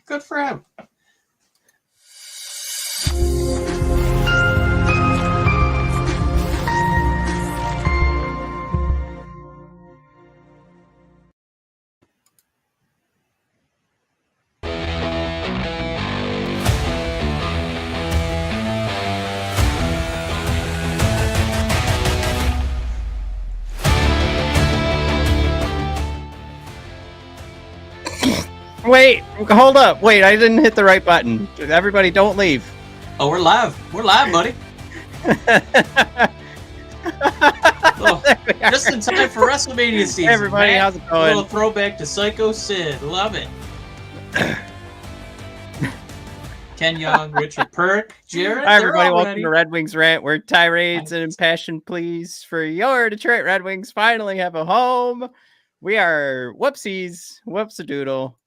Good for him. Wait, hold up. Wait, I didn't hit the right button. Everybody, don't leave. Oh, we're live. We're live, buddy. Oh, just in time for WrestleMania season. Hey everybody, Matt. how's it going? A little throwback to Psycho Sid. Love it. Ken Young, Richard Perk, Jared. Hi everybody, welcome to Red Wings Rant, where tirades and impassioned pleas for your Detroit Red Wings finally have a home. We are whoopsie-doodle.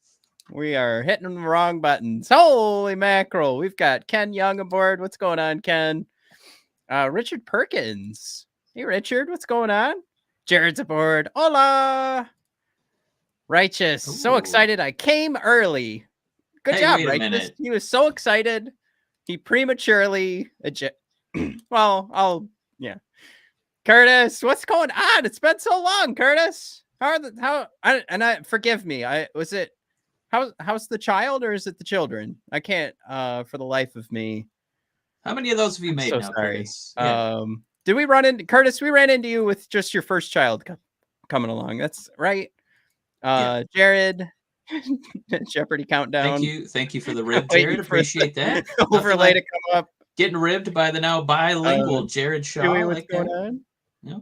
We are hitting the wrong buttons. Holy mackerel. We've got Ken Young aboard. What's going on, Ken? Richard Perkins. Hey, Richard, what's going on? Jared's aboard. Hola. Righteous. Ooh. So excited. I came early. Good job, Righteous. He was so excited. He prematurely Curtis, what's going on? It's been so long, Curtis. Forgive me. How's the child, or is it the children? I can't for the life of me. How many of those have you made now, sorry. Curtis? Yeah. Did we run into Curtis? We ran into you with just your first child coming along. That's right. Yeah. Jared, Jeopardy countdown. Thank you for the rib, Jared. Appreciate that. Overlay to come up. Getting ribbed by the now bilingual Jared Shaw. Dewey, what's going on? Yep.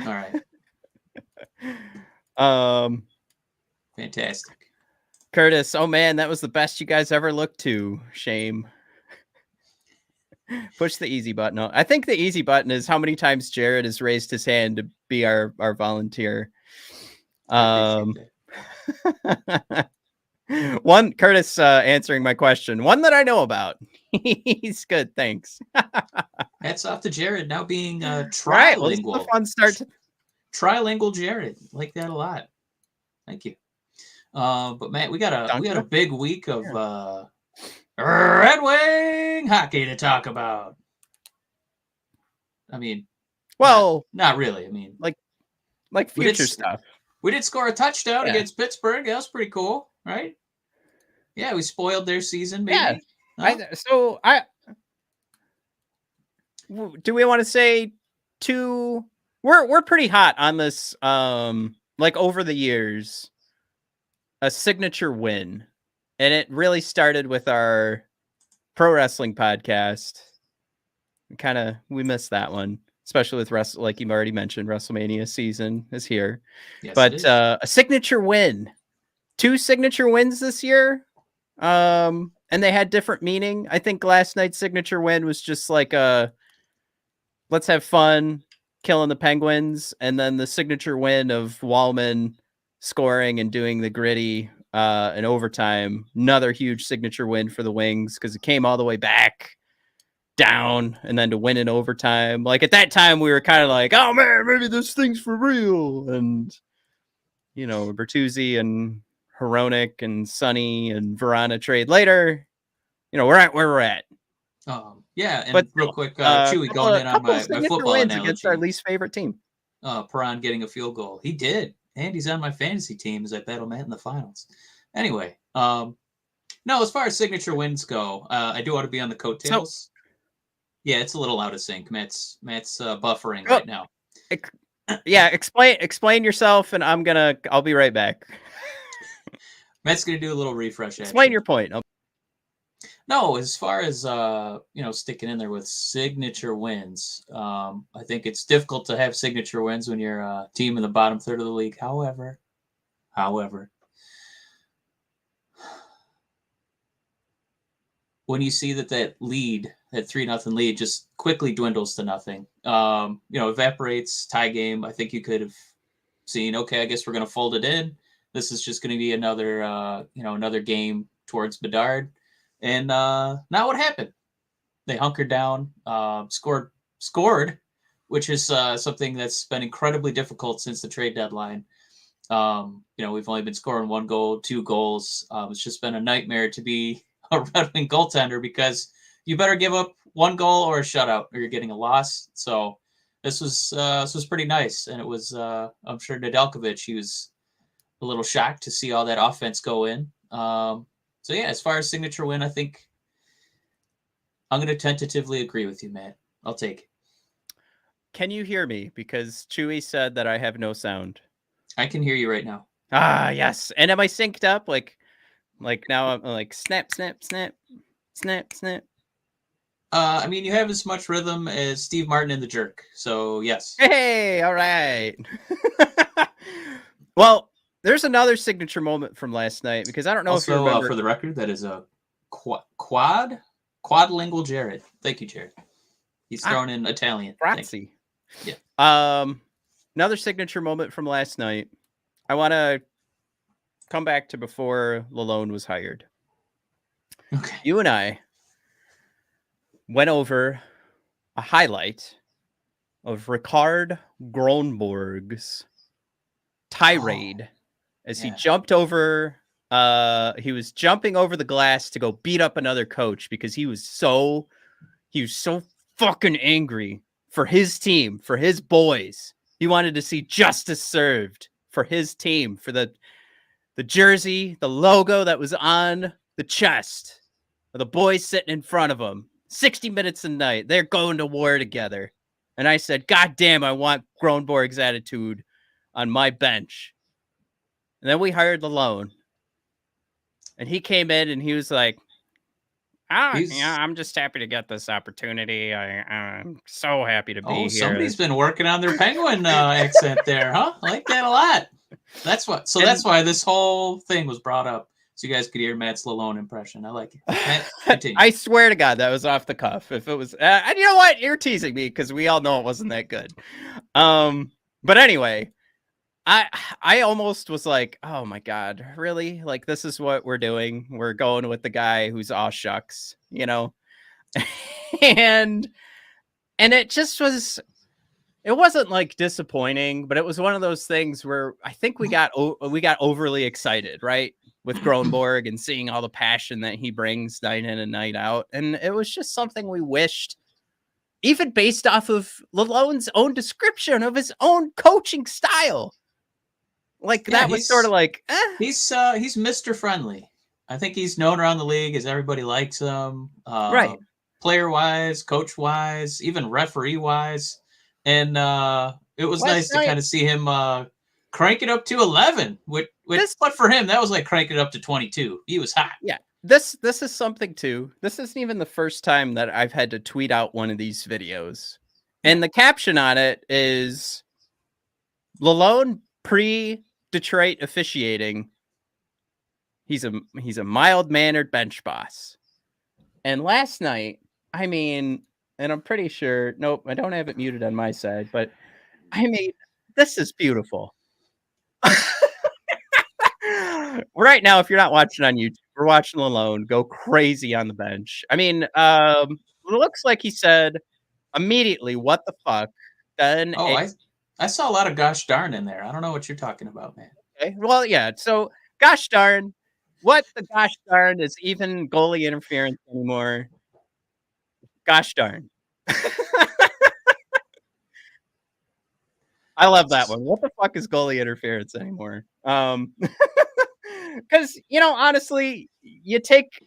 All right. Fantastic. Curtis, oh man, that was the best you guys ever looked to. Shame. Push the easy button. I think the easy button is how many times Jared has raised his hand to be our volunteer. One, Curtis answering my question. One that I know about. He's good, thanks. Hats off to Jared now being trilingual. Right, well, this is a fun start. Trilingual Jared, like that a lot. Thank you. But Matt, we got a big week of Red Wing hockey to talk about. I mean, well, not really. I mean, like future stuff. We did score a touchdown against Pittsburgh. That was pretty cool, right? Yeah, we spoiled their season, maybe. Yeah. Do we want to say we're pretty hot on this like over the years, a signature win. And it really started with our pro wrestling podcast. We missed that one, especially with like you already mentioned, WrestleMania season is here. Yes, but a signature win, 2 signature wins this year. And they had different meaning. I think last night's signature win was just like let's have fun killing the Penguins. And then the signature win of Walman scoring and doing the gritty in overtime, another huge signature win for the Wings because it came all the way back down and then to win in overtime. Like at that time we were kind of like, oh man, maybe this thing's for real. And Bertuzzi and Hronek and Sonny and Verana trade later. We're at where we're at. Yeah, and real quick, Chewy going in on my football analogy against our least favorite team. Perron getting a field goal. He did. And he's on my fantasy team as I battle Matt in the finals. Anyway, no, as far as signature wins go, I do want to be on the coattails. Yeah, it's a little out of sync. Matt's buffering right now. Yeah, explain yourself, and I'll be right back. Matt's gonna do a little refresh. Explain your point. No, as far as sticking in there with signature wins, I think it's difficult to have signature wins when you're a team in the bottom third of the league. However, when you see that lead, that 3-0 lead, just quickly dwindles to nothing, evaporates, tie game. I think you could have seen, okay, I guess we're going to fold it in. This is just going to be another game towards Bedard. And not what happened. They hunkered down, scored, which is something that's been incredibly difficult since the trade deadline. We've only been scoring 1 goal, 2 goals. It's just been a nightmare to be a Red Wing goaltender because you better give up 1 goal or a shutout or you're getting a loss. So this was pretty nice, and it was I'm sure Nedeljkovic, he was a little shocked to see all that offense go in. So yeah, as far as signature win, I think I'm going to tentatively agree with you, Matt. I'll take it. Can you hear me? Because Chewy said that I have no sound. I can hear you right now. Ah, yes. And am I synced up? Like now I'm like snap, snap, snap, snap, snap. I mean, you have as much rhythm as Steve Martin in The Jerk, so yes. Hey, all right. Well, there's another signature moment from last night because I don't know also, if you remember. For the record, that is a quadlingual Jared. Thank you, Jared. He's thrown in Italian. Grazie. Yeah. Another signature moment from last night. I want to come back to before LaLonde was hired. Okay. You and I went over a highlight of Ricard Gronborg's tirade as he jumped over. He was jumping over the glass to go beat up another coach because he was so fucking angry for his team, for his boys. He wanted to see justice served for his team, for the jersey, the logo that was on the chest of the boys sitting in front of him. 60 minutes a night. They're going to war together. And I said, God damn, I want Gronborg's attitude on my bench. And then we hired LaLonde. And he came in and he was like, I'm just happy to get this opportunity. I'm so happy to be here. Somebody's been working on their Penguin accent there, huh? I like that a lot. That's why this whole thing was brought up. So you guys could hear Matt's LaLonde impression. I like it. Matt, continue. I swear to God, that was off the cuff. If it was, and you know what? You're teasing me because we all know it wasn't that good. But anyway, I almost was like, oh my God, really? Like, this is what we're doing. We're going with the guy who's aw shucks, and it just was. It wasn't like disappointing, but it was one of those things where I think we got overly excited, right? With Gronborg and seeing all the passion that he brings night in and night out. And it was just something we wished, even based off of LaLonde's own description of his own coaching style. Like, that was sort of like, He's Mr. Friendly. I think he's known around the league as everybody likes him. Right. Player-wise, coach-wise, even referee-wise. And it was nice to kind of see him crank it up to 11. But for him, that was like cranking it up to 22. He was hot. Yeah. This is something too. This isn't even the first time that I've had to tweet out one of these videos. And the caption on it is LaLonde pre-Detroit officiating. He's a mild-mannered bench boss. And last night, I mean, and I'm pretty sure, nope, I don't have it muted on my side, but I mean, this is beautiful. Right now, if you're not watching on YouTube, we're watching LaLonde go crazy on the bench. I mean, it looks like he said immediately, what the fuck? Then I saw a lot of gosh darn in there. I don't know what you're talking about, man. Okay. Well, yeah. So gosh darn, what the gosh darn is even goalie interference anymore? Gosh darn. I love that one. What the fuck is goalie interference anymore? Because honestly, you take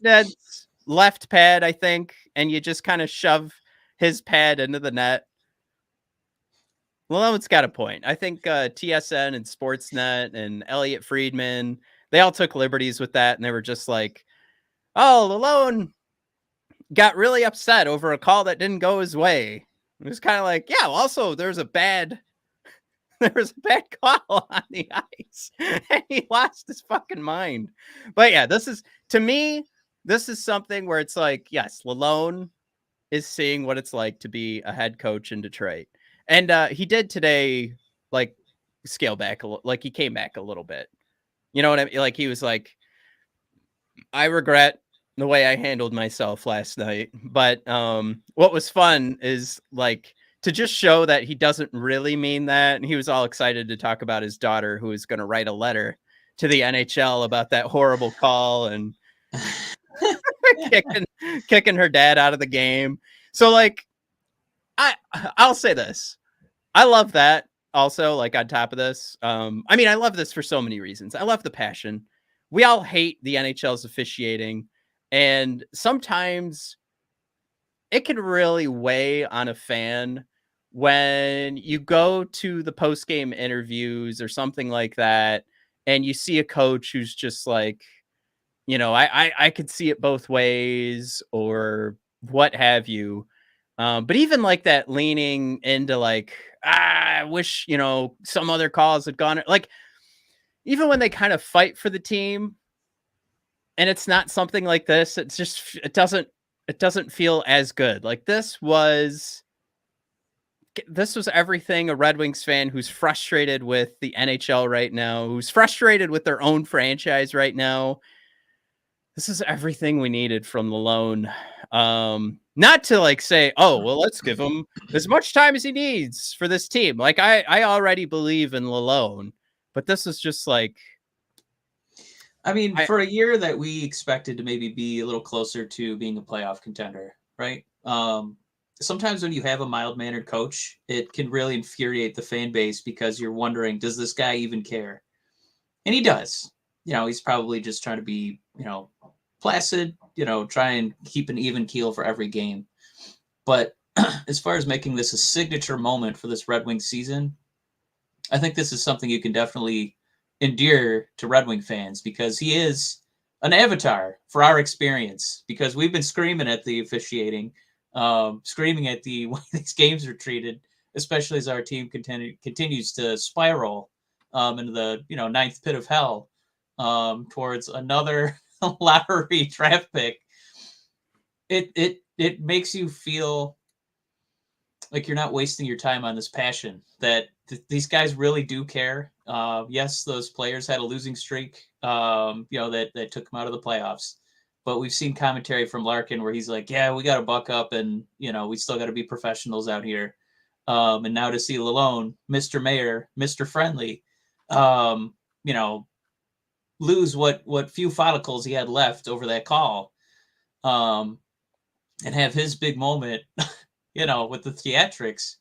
Ned's left pad, I think, and you just kind of shove his pad into the net. LaLonde's got a point. I think TSN and Sportsnet and Elliot Friedman, they all took liberties with that, and they were just like, "Oh, LaLonde got really upset over a call that didn't go his way." It was kind of like, yeah, also there was a bad call on the ice and he lost his fucking mind. But yeah, this is something where it's like, yes, LaLonde is seeing what it's like to be a head coach in Detroit. And he did today, like, scale back, like he came back a little bit. You know what I mean? Like, he was like, I regret the way I handled myself last night. But what was fun is, like, to just show that he doesn't really mean that. And he was all excited to talk about his daughter, who is going to write a letter to the NHL about that horrible call and kicking her dad out of the game. So like, I'll say this. I love that also, like on top of this. I mean, I love this for so many reasons. I love the passion. We all hate the NHL's officiating, and sometimes it can really weigh on a fan when you go to the post-game interviews or something like that, and you see a coach who's just like, you know, I could see it both ways or what have you. But even like that leaning into like, I wish, you know, some other calls had gone, like, even when they kind of fight for the team and it's not something like this, it's just, it doesn't feel as good. Like this was everything a Red Wings fan who's frustrated with the NHL right now, who's frustrated with their own franchise right now. This is everything we needed from LaLonde. Not to like say, oh, well, let's give him as much time as he needs for this team. Like I already believe in LaLonde, but this is just like, I mean, for a year that we expected to maybe be a little closer to being a playoff contender, right? Sometimes when you have a mild-mannered coach, it can really infuriate the fan base because you're wondering, does this guy even care? And he does. You know, he's probably just trying to be, you know, placid, you know, try and keep an even keel for every game. But as far as making this a signature moment for this Red Wings season, I think this is something you can definitely endear to Red Wing fans because he is an avatar for our experience, because we've been screaming at the officiating, screaming at the way these games are treated, especially as our team continues to spiral into the, you know, ninth pit of hell, towards another lottery draft pick. It makes you feel like you're not wasting your time on this passion, that these guys really do care. Yes, those players had a losing streak, you know, that took them out of the playoffs. But we've seen commentary from Larkin where he's like, yeah, we got to buck up and, you know, we still got to be professionals out here. And now to see LaLonde, Mr. Mayor, Mr. Friendly, you know, lose what few follicles he had left over that call, and have his big moment, you know, with the theatrics.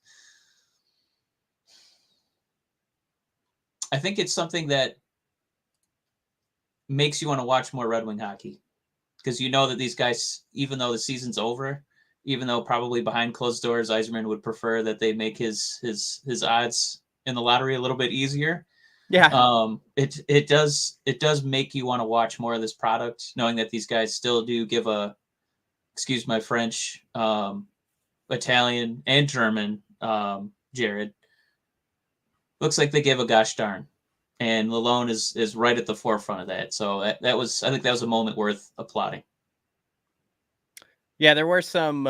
I think it's something that makes you want to watch more Red Wing hockey, because you know that these guys, even though the season's over, even though probably behind closed doors, Yzerman would prefer that they make his odds in the lottery a little bit easier. yeah. It does make you want to watch more of this product, knowing that these guys still do give a, excuse my French, Italian and German, Jared, looks like they give a gosh darn, and LaLonde is right at the forefront of that. So that was, I think that was a moment worth applauding. Yeah, there were some,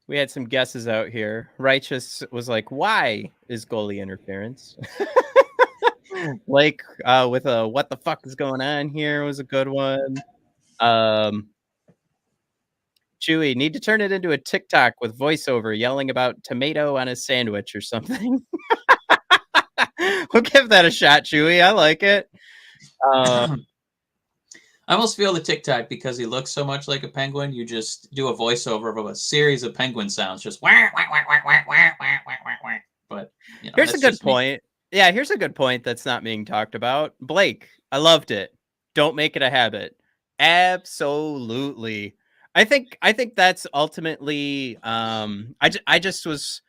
we had some guesses out here. Righteous was like, why is goalie interference? Like, with a what the fuck is going on here was a good one. Chewy, need to turn it into a TikTok with voiceover yelling about tomato on a sandwich or something. We'll give that a shot, Chewy. I like it. I almost feel the TikTok, because he looks so much like a penguin, you just do a voiceover of a series of penguin sounds, just wah, wah, wah, wah, wah, wah, wah, wah, wah. But you know, here's a good point. Yeah, here's a good point that's not being talked about. Blake, I loved it. Don't make it a habit. Absolutely. I think that's ultimately, I just was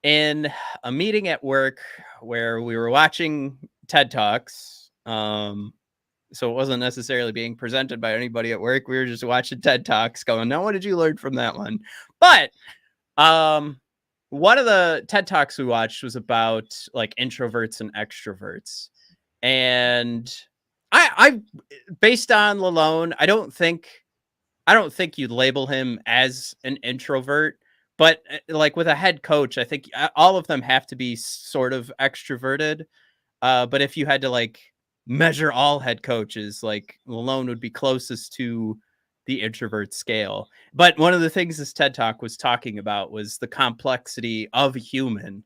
in a meeting at work where we were watching TED Talks. So it wasn't necessarily being presented by anybody at work. We were just watching TED Talks going, now what did you learn from that one? But one of the TED Talks we watched was about like introverts and extroverts. And I based on LaLonde, I don't think you'd label him as an introvert, but like with a head coach, I think all of them have to be sort of extroverted. But if you had to like measure all head coaches, like LaLonde would be closest to the introvert scale. But one of the things this TED Talk was talking about was the complexity of a human.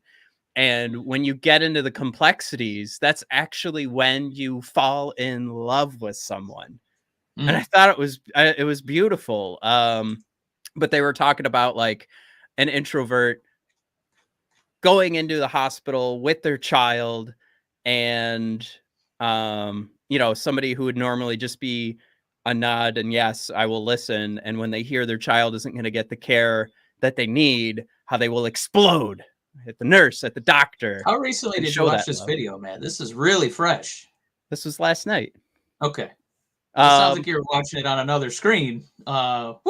And when you get into the complexities, that's actually when you fall in love with someone. And I thought it was beautiful. But they were talking about like an introvert going into the hospital with their child, and somebody who would normally just be a nod and yes, I will listen, and when they hear their child isn't going to get the care that they need, how they will explode at the nurse, at the doctor. How recently did you watch this video, man? This is really fresh. This was last night. Okay. It sounds like you were watching it on another screen. All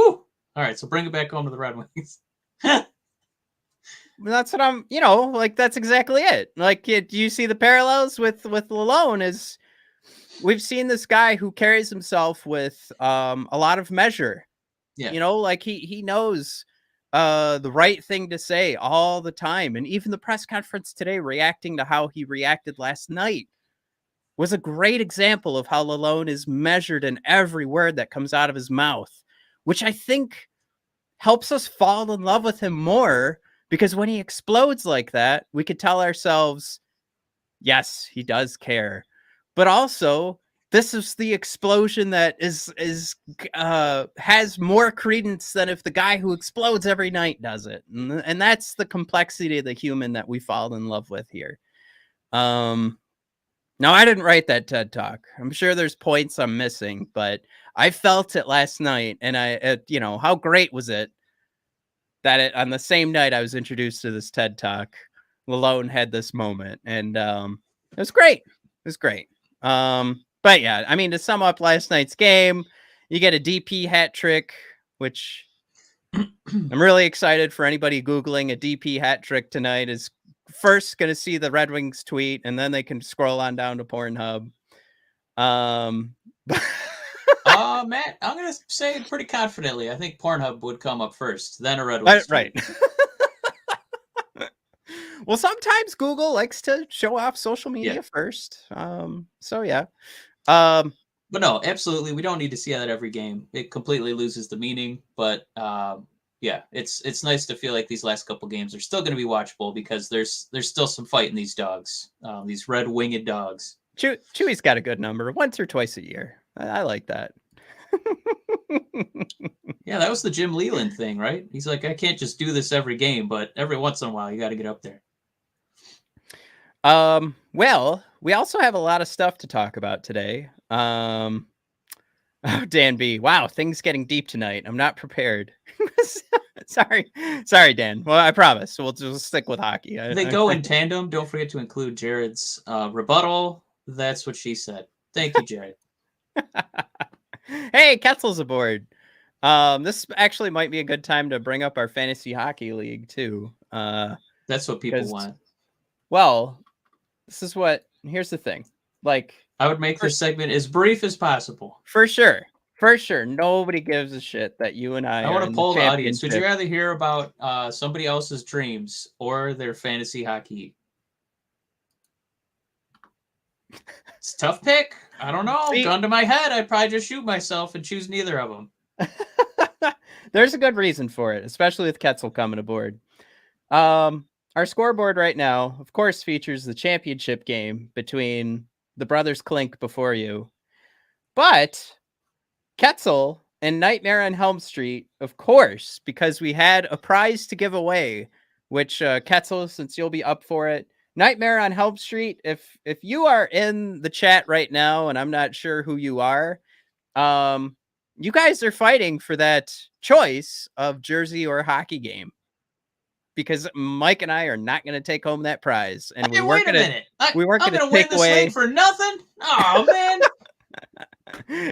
right, so bring it back home to the Red Wings. That's what I'm, like, that's exactly it. Like, do you see the parallels with LaLonde? Is we've seen this guy who carries himself with a lot of measure. Yeah. Like he knows the right thing to say all the time. And even the press conference today, reacting to how he reacted last night, was a great example of how LaLonde is measured in every word that comes out of his mouth, which I think helps us fall in love with him more. Because when he explodes like that, we could tell ourselves, yes, he does care. But also, this is the explosion that has more credence than if the guy who explodes every night does it. And that's the complexity of the human that we fall in love with here. Now, I didn't write that TED Talk. I'm sure there's points I'm missing, but I felt it last night. And how great was it that on the same night I was introduced to this TED Talk, LaLonde had this moment, and it was great. It was great. But yeah, I mean, to sum up last night's game, you get a DP hat trick, which I'm really excited for anybody Googling a DP hat trick tonight is first going to see the Red Wings tweet, and then they can scroll on down to Pornhub. Matt, I'm going to say it pretty confidently. I think Pornhub would come up first, then a Red Wings. Right. Well, sometimes Google likes to show off social media first. So yeah. But no, absolutely. We don't need to see that every game. It completely loses the meaning. But it's nice to feel like these last couple games are still going to be watchable because there's still some fight in these dogs, these red winged dogs. Chewy's got a good number, once or twice a year. I like that. Yeah, that was the Jim Leland thing, right? He's like, I can't just do this every game, but every once in a while, you got to get up there. Well, we also have a lot of stuff to talk about today. Dan B. Wow, things getting deep tonight. I'm not prepared. Sorry, Dan. Well, I promise we'll just stick with hockey. They go in tandem. Don't forget to include Jared's rebuttal. That's what she said. Thank you, Jared. Hey, Ketzel's aboard. This actually might be a good time to bring up our fantasy hockey league too. That's what people want. Well, here's the thing. Like, I would make this segment as brief as possible. For sure. Nobody gives a shit that you and I want to poll the audience. Would you rather hear about somebody else's dreams or their fantasy hockey? It's a tough pick. I don't know. Gun to my head, I'd probably just shoot myself and choose neither of them. There's a good reason for it, especially with Ketzel coming aboard. Our scoreboard right now, of course, features the championship game between the brothers Klink before you. But Ketzel and Nightmare on Helm Street, of course, because we had a prize to give away, which Ketzel, since you'll be up for it, Nightmare on Helm Street, if you are in the chat right now, and I'm not sure who you are, you guys are fighting for that choice of jersey or hockey game. Because Mike and I are not going to take home that prize. And we weren't going to take away for nothing. Oh, man.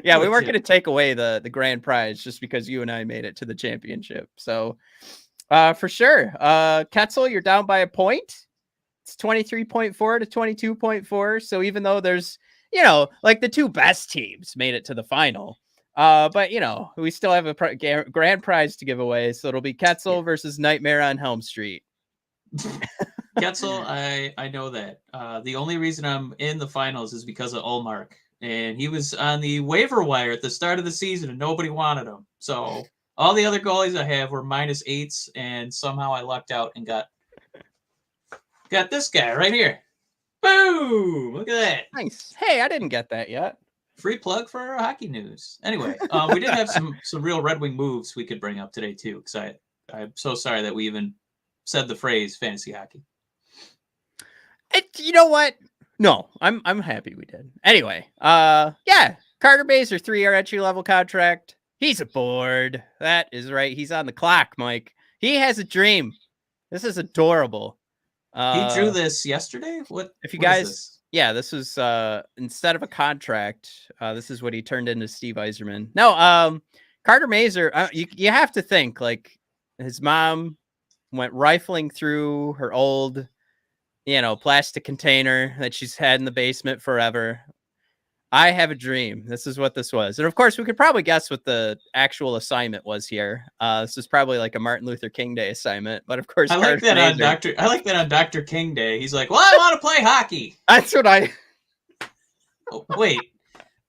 Yeah, we weren't going to take away the grand prize just because you and I made it to the championship. So for sure, Ketzel, you're down by a point. It's 23.4 to 22.4. So even though there's, like the two best teams made it to the final, but we still have a grand prize to give away. So it'll be Ketzel versus Nightmare on Helm Street. Ketzel, I know that. The only reason I'm in the finals is because of Olmark. and he was on the waiver wire at the start of the season, and nobody wanted him. So all the other goalies I have were -8s, and somehow I lucked out and got this guy right here. Boom! Look at that. Nice. Hey, I didn't get that yet. Free plug for hockey news. Anyway, we did have some real Red Wing moves we could bring up today too, because I'm so sorry that we even said the phrase fantasy hockey. You know what? No, I'm happy we did. Anyway, yeah, Carter Mazur 3-year entry level contract. He's aboard. That is right. He's on the clock, Mike. He has a dream. This is adorable. He drew this yesterday. What? If you what guys, is this? Yeah, this was instead of a contract, this is what he turned into Steve Yzerman. No, Carter Mazur. You have to think like his mom went rifling through her old, plastic container that she's had in the basement forever. I have a dream. This is what this was. And of course, we could probably guess what the actual assignment was here. This is probably like a Martin Luther King Day assignment. But of course, I like that on Dr. King Day. He's like, well, I want to play hockey. That's what Oh, wait,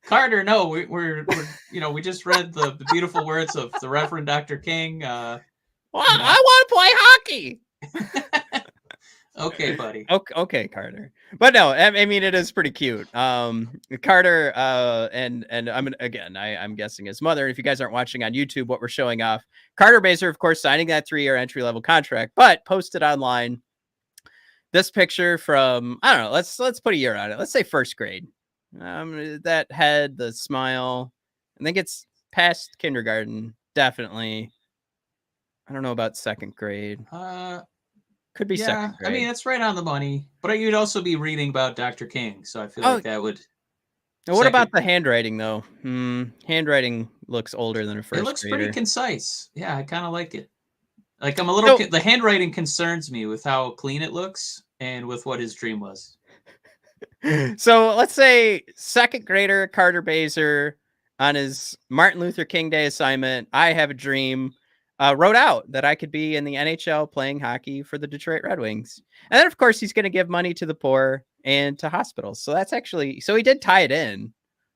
Carter, no, we're we just read the beautiful words of the Reverend Dr. King. I want to play hockey. Okay, buddy. Okay, Carter. But no, I mean it is pretty cute. Carter, and I'm guessing his mother. If you guys aren't watching on YouTube, what we're showing off, Carter Mazur, of course, signing that 3-year entry level contract, but posted online this picture from, I don't know, let's put a year on it. Let's say first grade. That head, the smile. I think it's past kindergarten, definitely. I don't know about second grade. Could be second grade. I mean, it's right on the money. But you'd also be reading about Dr. King, so I feel like that would. What about the handwriting, though? Handwriting looks older than a first grader. It looks pretty concise. Yeah, I kind of like it. Like I'm a little. The handwriting concerns me with how clean it looks and with what his dream was. So let's say second grader Carter Mazur on his Martin Luther King Day assignment. I have a dream. Wrote out that I could be in the NHL playing hockey for the Detroit Red Wings. And then, of course, he's going to give money to the poor and to hospitals. So that's actually, so he did tie it in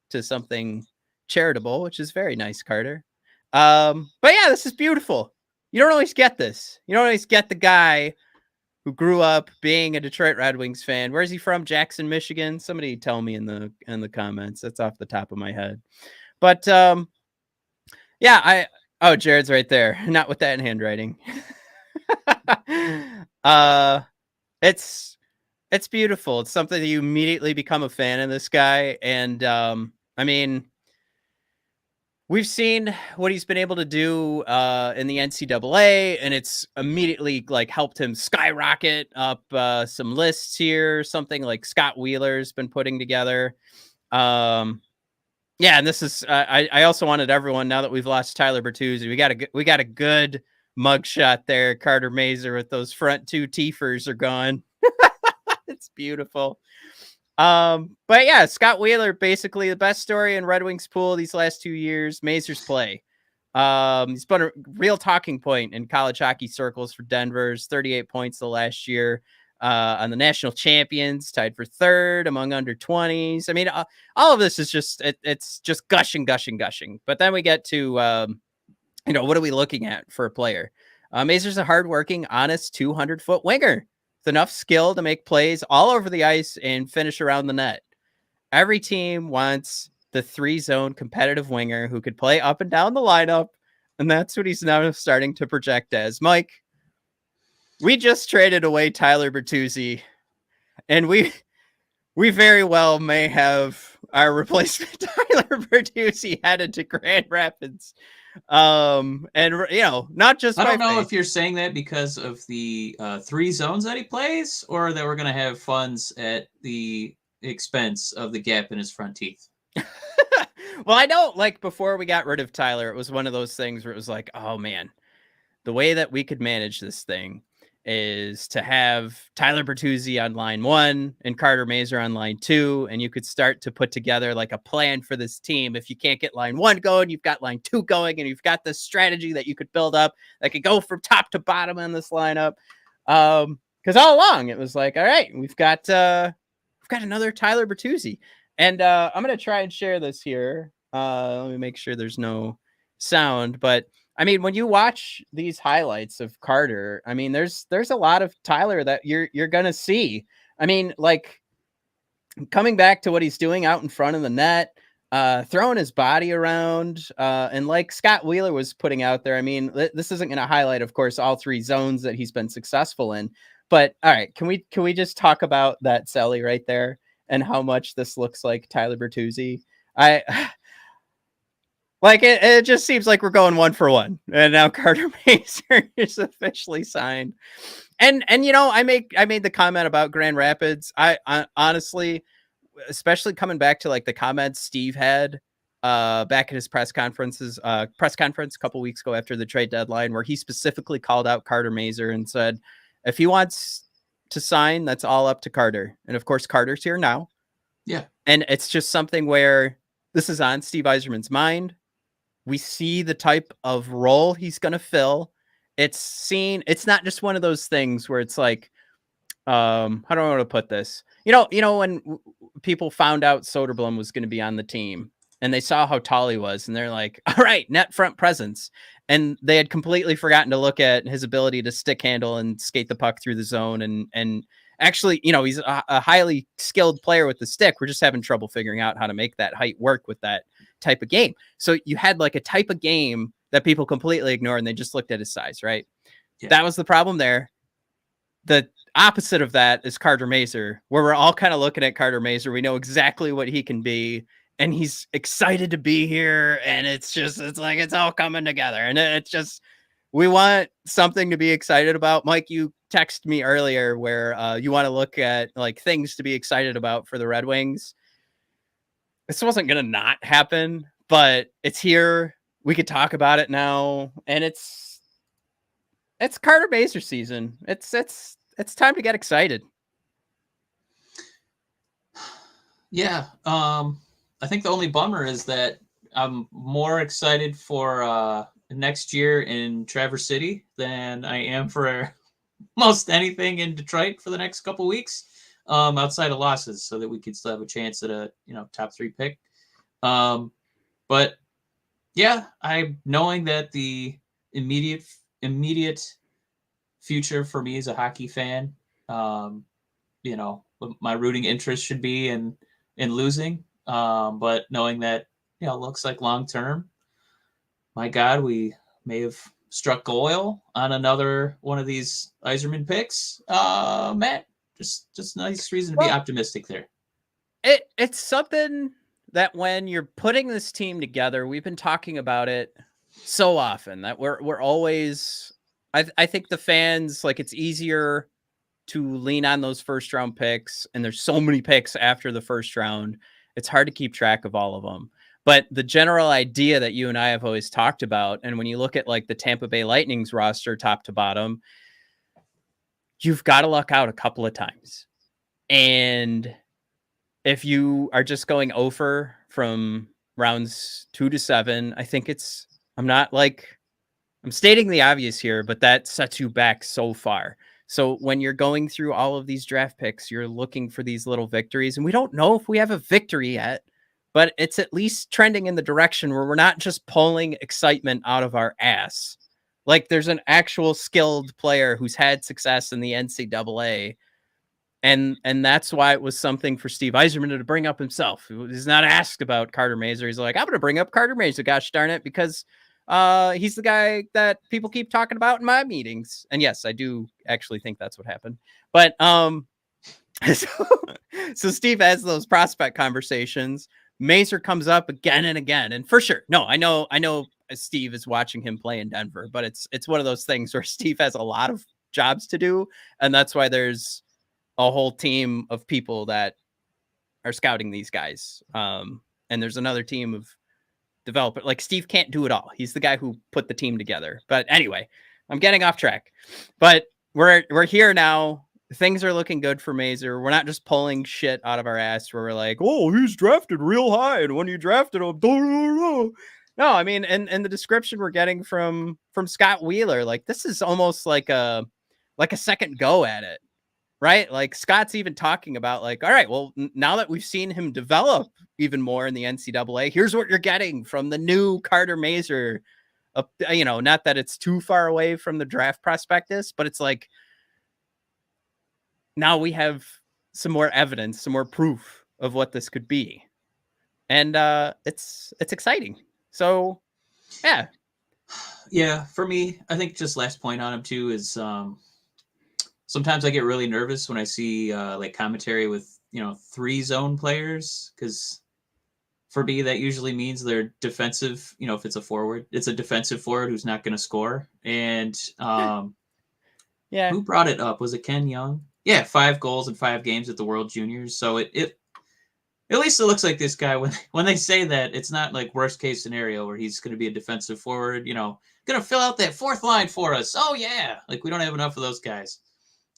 to something charitable, which is very nice, Carter. But yeah, this is beautiful. You don't always get this. You don't always get the guy who grew up being a Detroit Red Wings fan. Where's he from? Jackson, Michigan. Somebody tell me in the comments. That's off the top of my head. But yeah, oh, Jared's right there. Not with that in handwriting. It's beautiful. It's something that you immediately become a fan of this guy. And I mean, we've seen what he's been able to do in the NCAA, and it's immediately like helped him skyrocket up some lists here. Something like Scott Wheeler's been putting together. Yeah, and this is I also wanted everyone, now that we've lost Tyler Bertuzzi, we got a good mugshot there. Carter Mazur with those front two teethers are gone. It's beautiful. But yeah, Scott Wheeler, basically the best story in Red Wings pool these last 2 years. Mazur's play. He's been a real talking point in college hockey circles for Denver's 38 points the last year. On the national champions, tied for third among under 20s. I mean, all of this is just, it's just gushing. But then we get to, what are we looking at for a player? Mazur's a hardworking, honest 200-foot winger with enough skill to make plays all over the ice and finish around the net. Every team wants the 3-zone competitive winger who could play up and down the lineup. And that's what he's now starting to project as. Mike, we just traded away Tyler Bertuzzi, and we very well may have our replacement Tyler Bertuzzi headed to Grand Rapids. And not just, I don't know if you're saying that because of the 3 zones that he plays, or that we're going to have funds at the expense of the gap in his front teeth. Well, I know, like, before we got rid of Tyler, it was one of those things where it was like, oh man, the way that we could manage this thing is to have Tyler Bertuzzi on line 1 and Carter Mazur on line 2, and you could start to put together like a plan for this team. If you can't get line 1 going, you've got line 2 going, and you've got this strategy that you could build up that could go from top to bottom in this lineup. Because all along it was like, all right, we've got another Tyler Bertuzzi. And I'm going to try and share this here. Let me make sure there's no sound. But I mean, when you watch these highlights of Carter, I mean, there's a lot of Tyler that you're going to see. I mean, like coming back to what he's doing out in front of the net, throwing his body around, and like Scott Wheeler was putting out there, I mean, this isn't going to highlight, of course, all three zones that he's been successful in. But all right, can we just talk about that celly right there and how much this looks like Tyler Bertuzzi? I like it. It just seems like we're going 1-for-1, and now Carter Mazur is officially signed. And you know, I made the comment about Grand Rapids. I honestly, especially coming back to like the comments Steve had back at his press conference a couple weeks ago after the trade deadline, where he specifically called out Carter Mazur and said, if he wants to sign, that's all up to Carter. And of course, Carter's here now. Yeah. And it's just something where this is on Steve Yzerman's mind. We see the type of role he's going to fill. It's not just one of those things where it's like, how do I want to put this? You know, when people found out Soderblom was going to be on the team and they saw how tall he was and they're like, all right, net front presence. And they had completely forgotten to look at his ability to stick handle and skate the puck through the zone. And actually, you know, he's a highly skilled player with the stick. We're just having trouble figuring out how to make that height work with that type of game. So you had like a type of game that people completely ignore and they just looked at his size, right? Yeah. That was the problem there. The opposite of that is Carter Mazur, where we're all kind of looking at Carter Mazur. We know exactly what he can be, and he's excited to be here. And it's like, it's all coming together. And it's just, we want something to be excited about. Mike, you texted me earlier where you want to look at like things to be excited about for the Red Wings. This wasn't going to not happen, but it's here. We could talk about it now. And it's Carter Mazur season. It's time to get excited. Yeah. I think the only bummer is that I'm more excited for next year in Traverse City than I am for most anything in Detroit for the next couple weeks, outside of losses, so that we could still have a chance at a top 3 pick. But yeah, I'm knowing that the immediate future for me as a hockey fan, my rooting interest should be in losing, but knowing that looks like long term, my God, we may have struck oil on another one of these Yzerman picks. Matt, just nice reason to be optimistic there. It's something that when you're putting this team together, we've been talking about it so often that we're always, I think the fans, like, it's easier to lean on those first round picks, and there's so many picks after the first round. It's hard to keep track of all of them. But the general idea that you and I have always talked about, and when you look at like the Tampa Bay Lightning's roster top to bottom, you've got to luck out a couple of times. And if you are just going over from rounds 2 to 7, I think I'm stating the obvious here, but that sets you back so far. So when you're going through all of these draft picks, you're looking for these little victories, and we don't know if we have a victory yet, but it's at least trending in the direction where we're not just pulling excitement out of our ass. Like, there's an actual skilled player who's had success in the NCAA. And that's why it was something for Steve Yzerman to bring up himself. He's not asked about Carter Mazur. He's like, I'm going to bring up Carter Mazur, gosh darn it, because he's the guy that people keep talking about in my meetings. And yes, I do actually think that's what happened. But so Steve has those prospect conversations. Mazur comes up again and again. And for sure, no, I know Steve is watching him play in Denver, but it's one of those things where Steve has a lot of jobs to do. And that's why there's a whole team of people that are scouting these guys. And there's another team of developers. Like, Steve can't do it all. He's the guy who put the team together. But anyway, I'm getting off track. But we're here now. Things are looking good for Mazur. We're not just pulling shit out of our ass where we're like, oh, he's drafted real high, and when you drafted him, no, I mean, and the description we're getting from Scott Wheeler, like, this is almost like a second go at it. right? Like Scott's even talking about like, all right, well, now that we've seen him develop even more in the NCAA, here's what you're getting from the new Carter Mazur. Not that it's too far away from the draft prospectus, but it's like now we have some more evidence, some more proof of what this could be. And it's exciting. So, yeah. Yeah, for me, I think just last point on him too is sometimes I get really nervous when I see like commentary with 3 zone players, because for me that usually means they're defensive. If it's a forward, it's a defensive forward who's not going to score. And yeah, who brought it up? Was it Ken Young? Yeah, 5 goals in 5 games at the World Juniors. So it at least it looks like this guy, when they say that, it's not like worst case scenario where he's going to be a defensive forward, going to fill out that 4th line for us. Oh yeah. Like we don't have enough of those guys.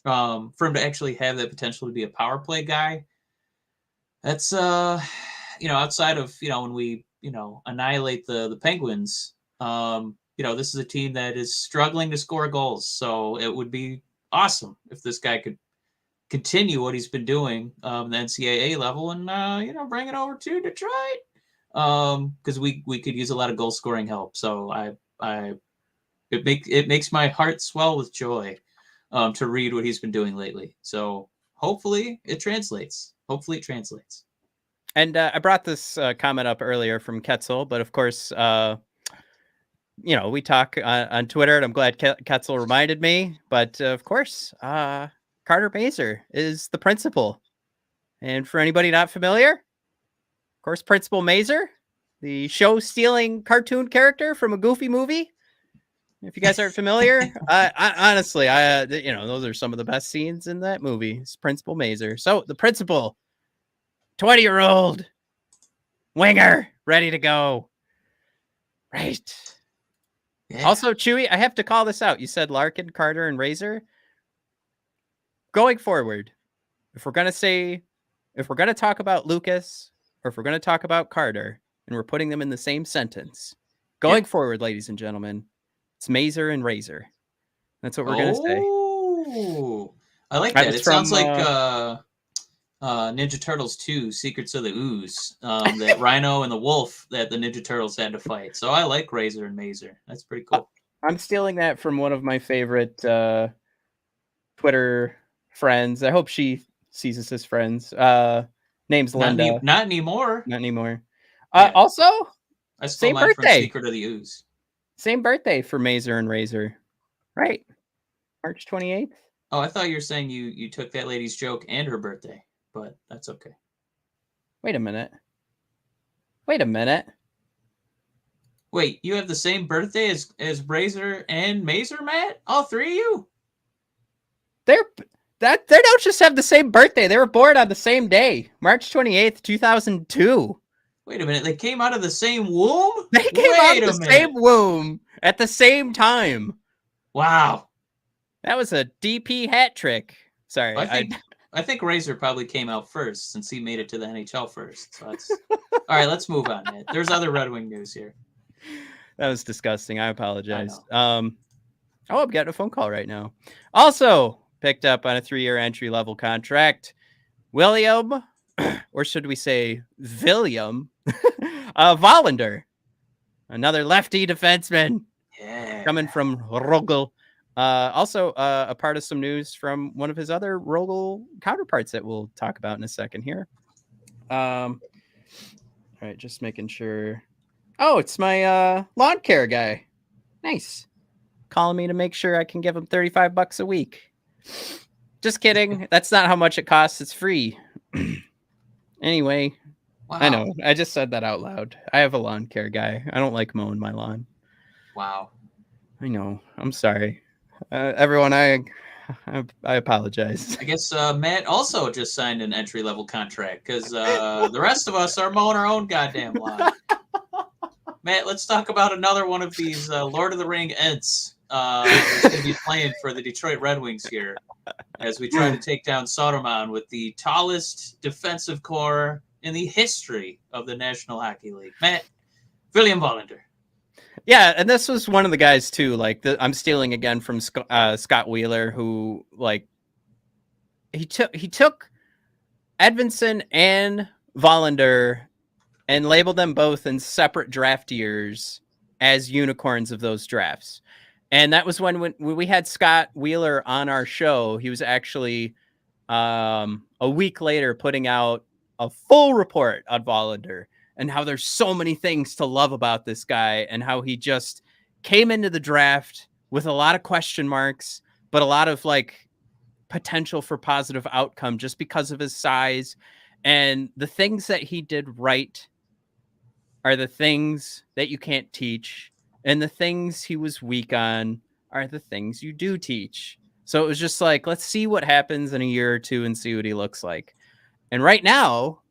For him to actually have that potential to be a power play guy. That's, outside of, when we, annihilate the Penguins, this is a team that is struggling to score goals. So it would be awesome if this guy could continue what he's been doing the NCAA level and bring it over to Detroit, because we could use a lot of goal scoring help. So it makes my heart swell with joy to read what he's been doing lately. So hopefully it translates. And I brought this comment up earlier from Ketzel, but of course we talk on Twitter, and I'm glad Ketzel reminded me. But of course, Carter Mazur is the principal. And for anybody not familiar, of course, Principal Mazur, the show-stealing cartoon character from a Goofy movie. If you guys aren't familiar, I honestly, those are some of the best scenes in that movie. It's Principal Mazur. So the principal, 20-year-old winger, ready to go. Right. Yeah. Also, Chewy, I have to call this out. You said Larkin, Carter, and Razor. Going forward, if we're going to talk about Lucas, or if we're going to talk about Carter, and we're putting them in the same sentence, going forward, ladies and gentlemen, it's Mazur and Razor. That's what we're going to say. Oh, I like that. It sounds like Ninja Turtles 2, Secrets of the Ooze, that Rhino and the Wolf that the Ninja Turtles had to fight. So I like Razor and Mazur. That's pretty cool. I'm stealing that from one of my favorite Twitter friends. I hope she sees us as friends. Name's Linda. Not anymore. Yeah. Also, I stole mine from Secret of the Ooze. Same birthday for Mazur and Razor. Right. March 28th. Oh, I thought you were saying you took that lady's joke and her birthday, but that's okay. Wait a minute. Wait, you have the same birthday as Razor and Mazur, Matt? All 3 of you? They don't just have the same birthday. They were born on the same day, March 28th, 2002. Wait a minute. They came out of the same womb? They came out of the same womb at the same time. Wow. That was a DP hat trick. Sorry. I think Razor probably came out first since he made it to the NHL first. So that's all right. Let's move on, man. There's other Red Wing news here. That was disgusting. I apologize. I'm getting a phone call right now. Also picked up on a 3-year entry-level contract, William, or should we say William, Wallinder, another lefty defenseman, coming from Rogel. Also, a part of some news from one of his other Rogel counterparts that we'll talk about in a second here. All right, just making sure. Oh, it's my lawn care guy. Nice. Calling me to make sure I can give him $35 a week. Just kidding. That's not how much it costs. It's free. Anyway, wow. I know. I just said that out loud. I have a lawn care guy. I don't like mowing my lawn. Wow. I know. I'm sorry. Everyone, I apologize. I guess Matt also just signed an entry-level contract because the rest of us are mowing our own goddamn lawn. Matt, let's talk about another one of these Lord of the Ring Ents that's going to be playing for the Detroit Red Wings here as we try to take down Soderman with the tallest defensive core in the history of the National Hockey League. Matt, William Wallinder. Yeah, and this was one of the guys too. Like I'm stealing again from Scott Wheeler, who he took Edvinsson and Wallinder and labeled them both in separate draft years as unicorns of those drafts. And that was when we had Scott Wheeler on our show. He was actually a week later putting out a full report on Wallinder and how there's so many things to love about this guy and how he just came into the draft with a lot of question marks, but a lot of like potential for positive outcome just because of his size. And the things that he did right are the things that you can't teach. And the things he was weak on are the things you do teach. So it was just like, let's see what happens in a year or two and see what he looks like. And right now,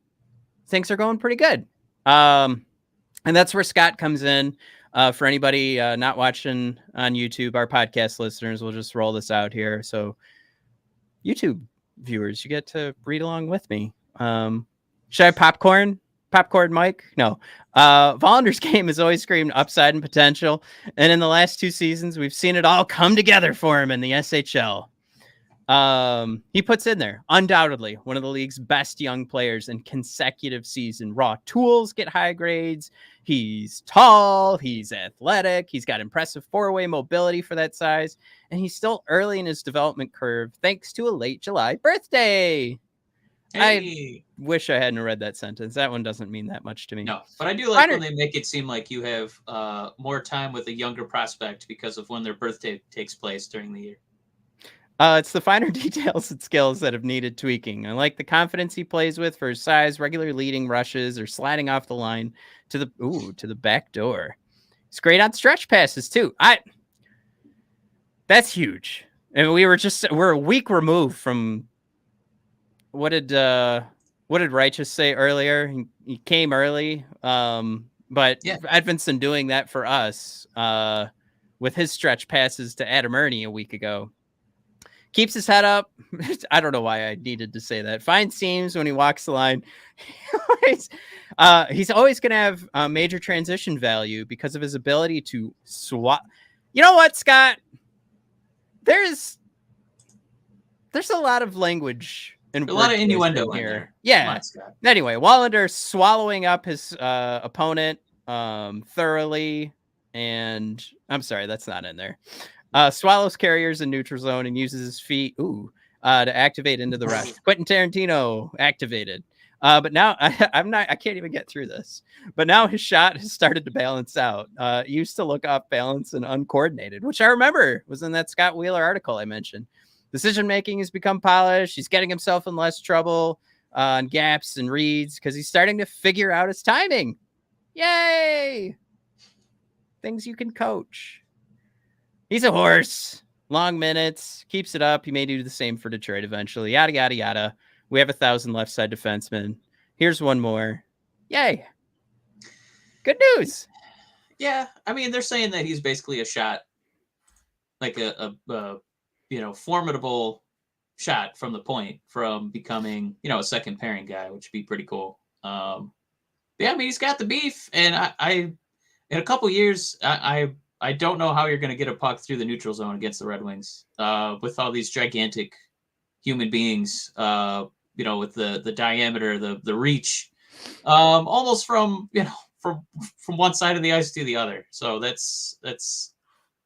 things are going pretty good. And that's where Scott comes in. For anybody not watching on YouTube, our podcast listeners, we'll just roll this out here. So YouTube viewers, you get to read along with me. Should I have popcorn? Popcorn Mike? No. Wallinder's game has always screamed upside and potential. And in the last 2 seasons, we've seen it all come together for him in the SHL. He puts in there, undoubtedly, one of the league's best young players in consecutive season. Raw tools get high grades. He's tall. He's athletic. He's got impressive 4-way mobility for that size. And he's still early in his development curve, thanks to a late July birthday. Hey. I wish I hadn't read that sentence. That one doesn't mean that much to me. No, but I do like when they make it seem like you have more time with a younger prospect because of when their birthday takes place during the year. It's the finer details and skills that have needed tweaking. I like the confidence he plays with for his size, regular leading rushes, or sliding off the line to the back door. He's great on stretch passes too. That's huge. And we're a week removed from what did Righteous say earlier? He came early. But yeah. Edvinsson doing that for us with his stretch passes to Adam Ernie a week ago. Keeps his head up. I don't know why I needed to say that. Finds seams when he walks the line. He's always going to have major transition value because of his ability to swap. You know what, Scott? There's a lot of language and a lot of innuendo in here. Yeah. Anyway, Wallinder swallowing up his opponent thoroughly, and I'm sorry, that's not in there. Swallows carriers in neutral zone and uses his feet to activate into the rush. Quentin Tarantino activated. But now I can't even get through this. But now his shot has started to balance out. It used to look off balance and uncoordinated, which I remember was in that Scott Wheeler article I mentioned. Decision making has become polished. He's getting himself in less trouble on gaps and reads because he's starting to figure out his timing. Yay! Things you can coach. He's a horse. Long minutes. Keeps it up. He may do the same for Detroit eventually. Yada, yada, yada. We have 1,000 left side defensemen. Here's one more. Yay. Good news. Yeah. I mean, they're saying that he's basically a shot, like a formidable shot from the point from becoming, a second pairing guy, which would be pretty cool. Yeah, I mean, he's got the beef. And I in a couple years, I don't know how you're going to get a puck through the neutral zone against the Red Wings with all these gigantic human beings, with the diameter, the reach, almost from one side of the ice to the other. So that's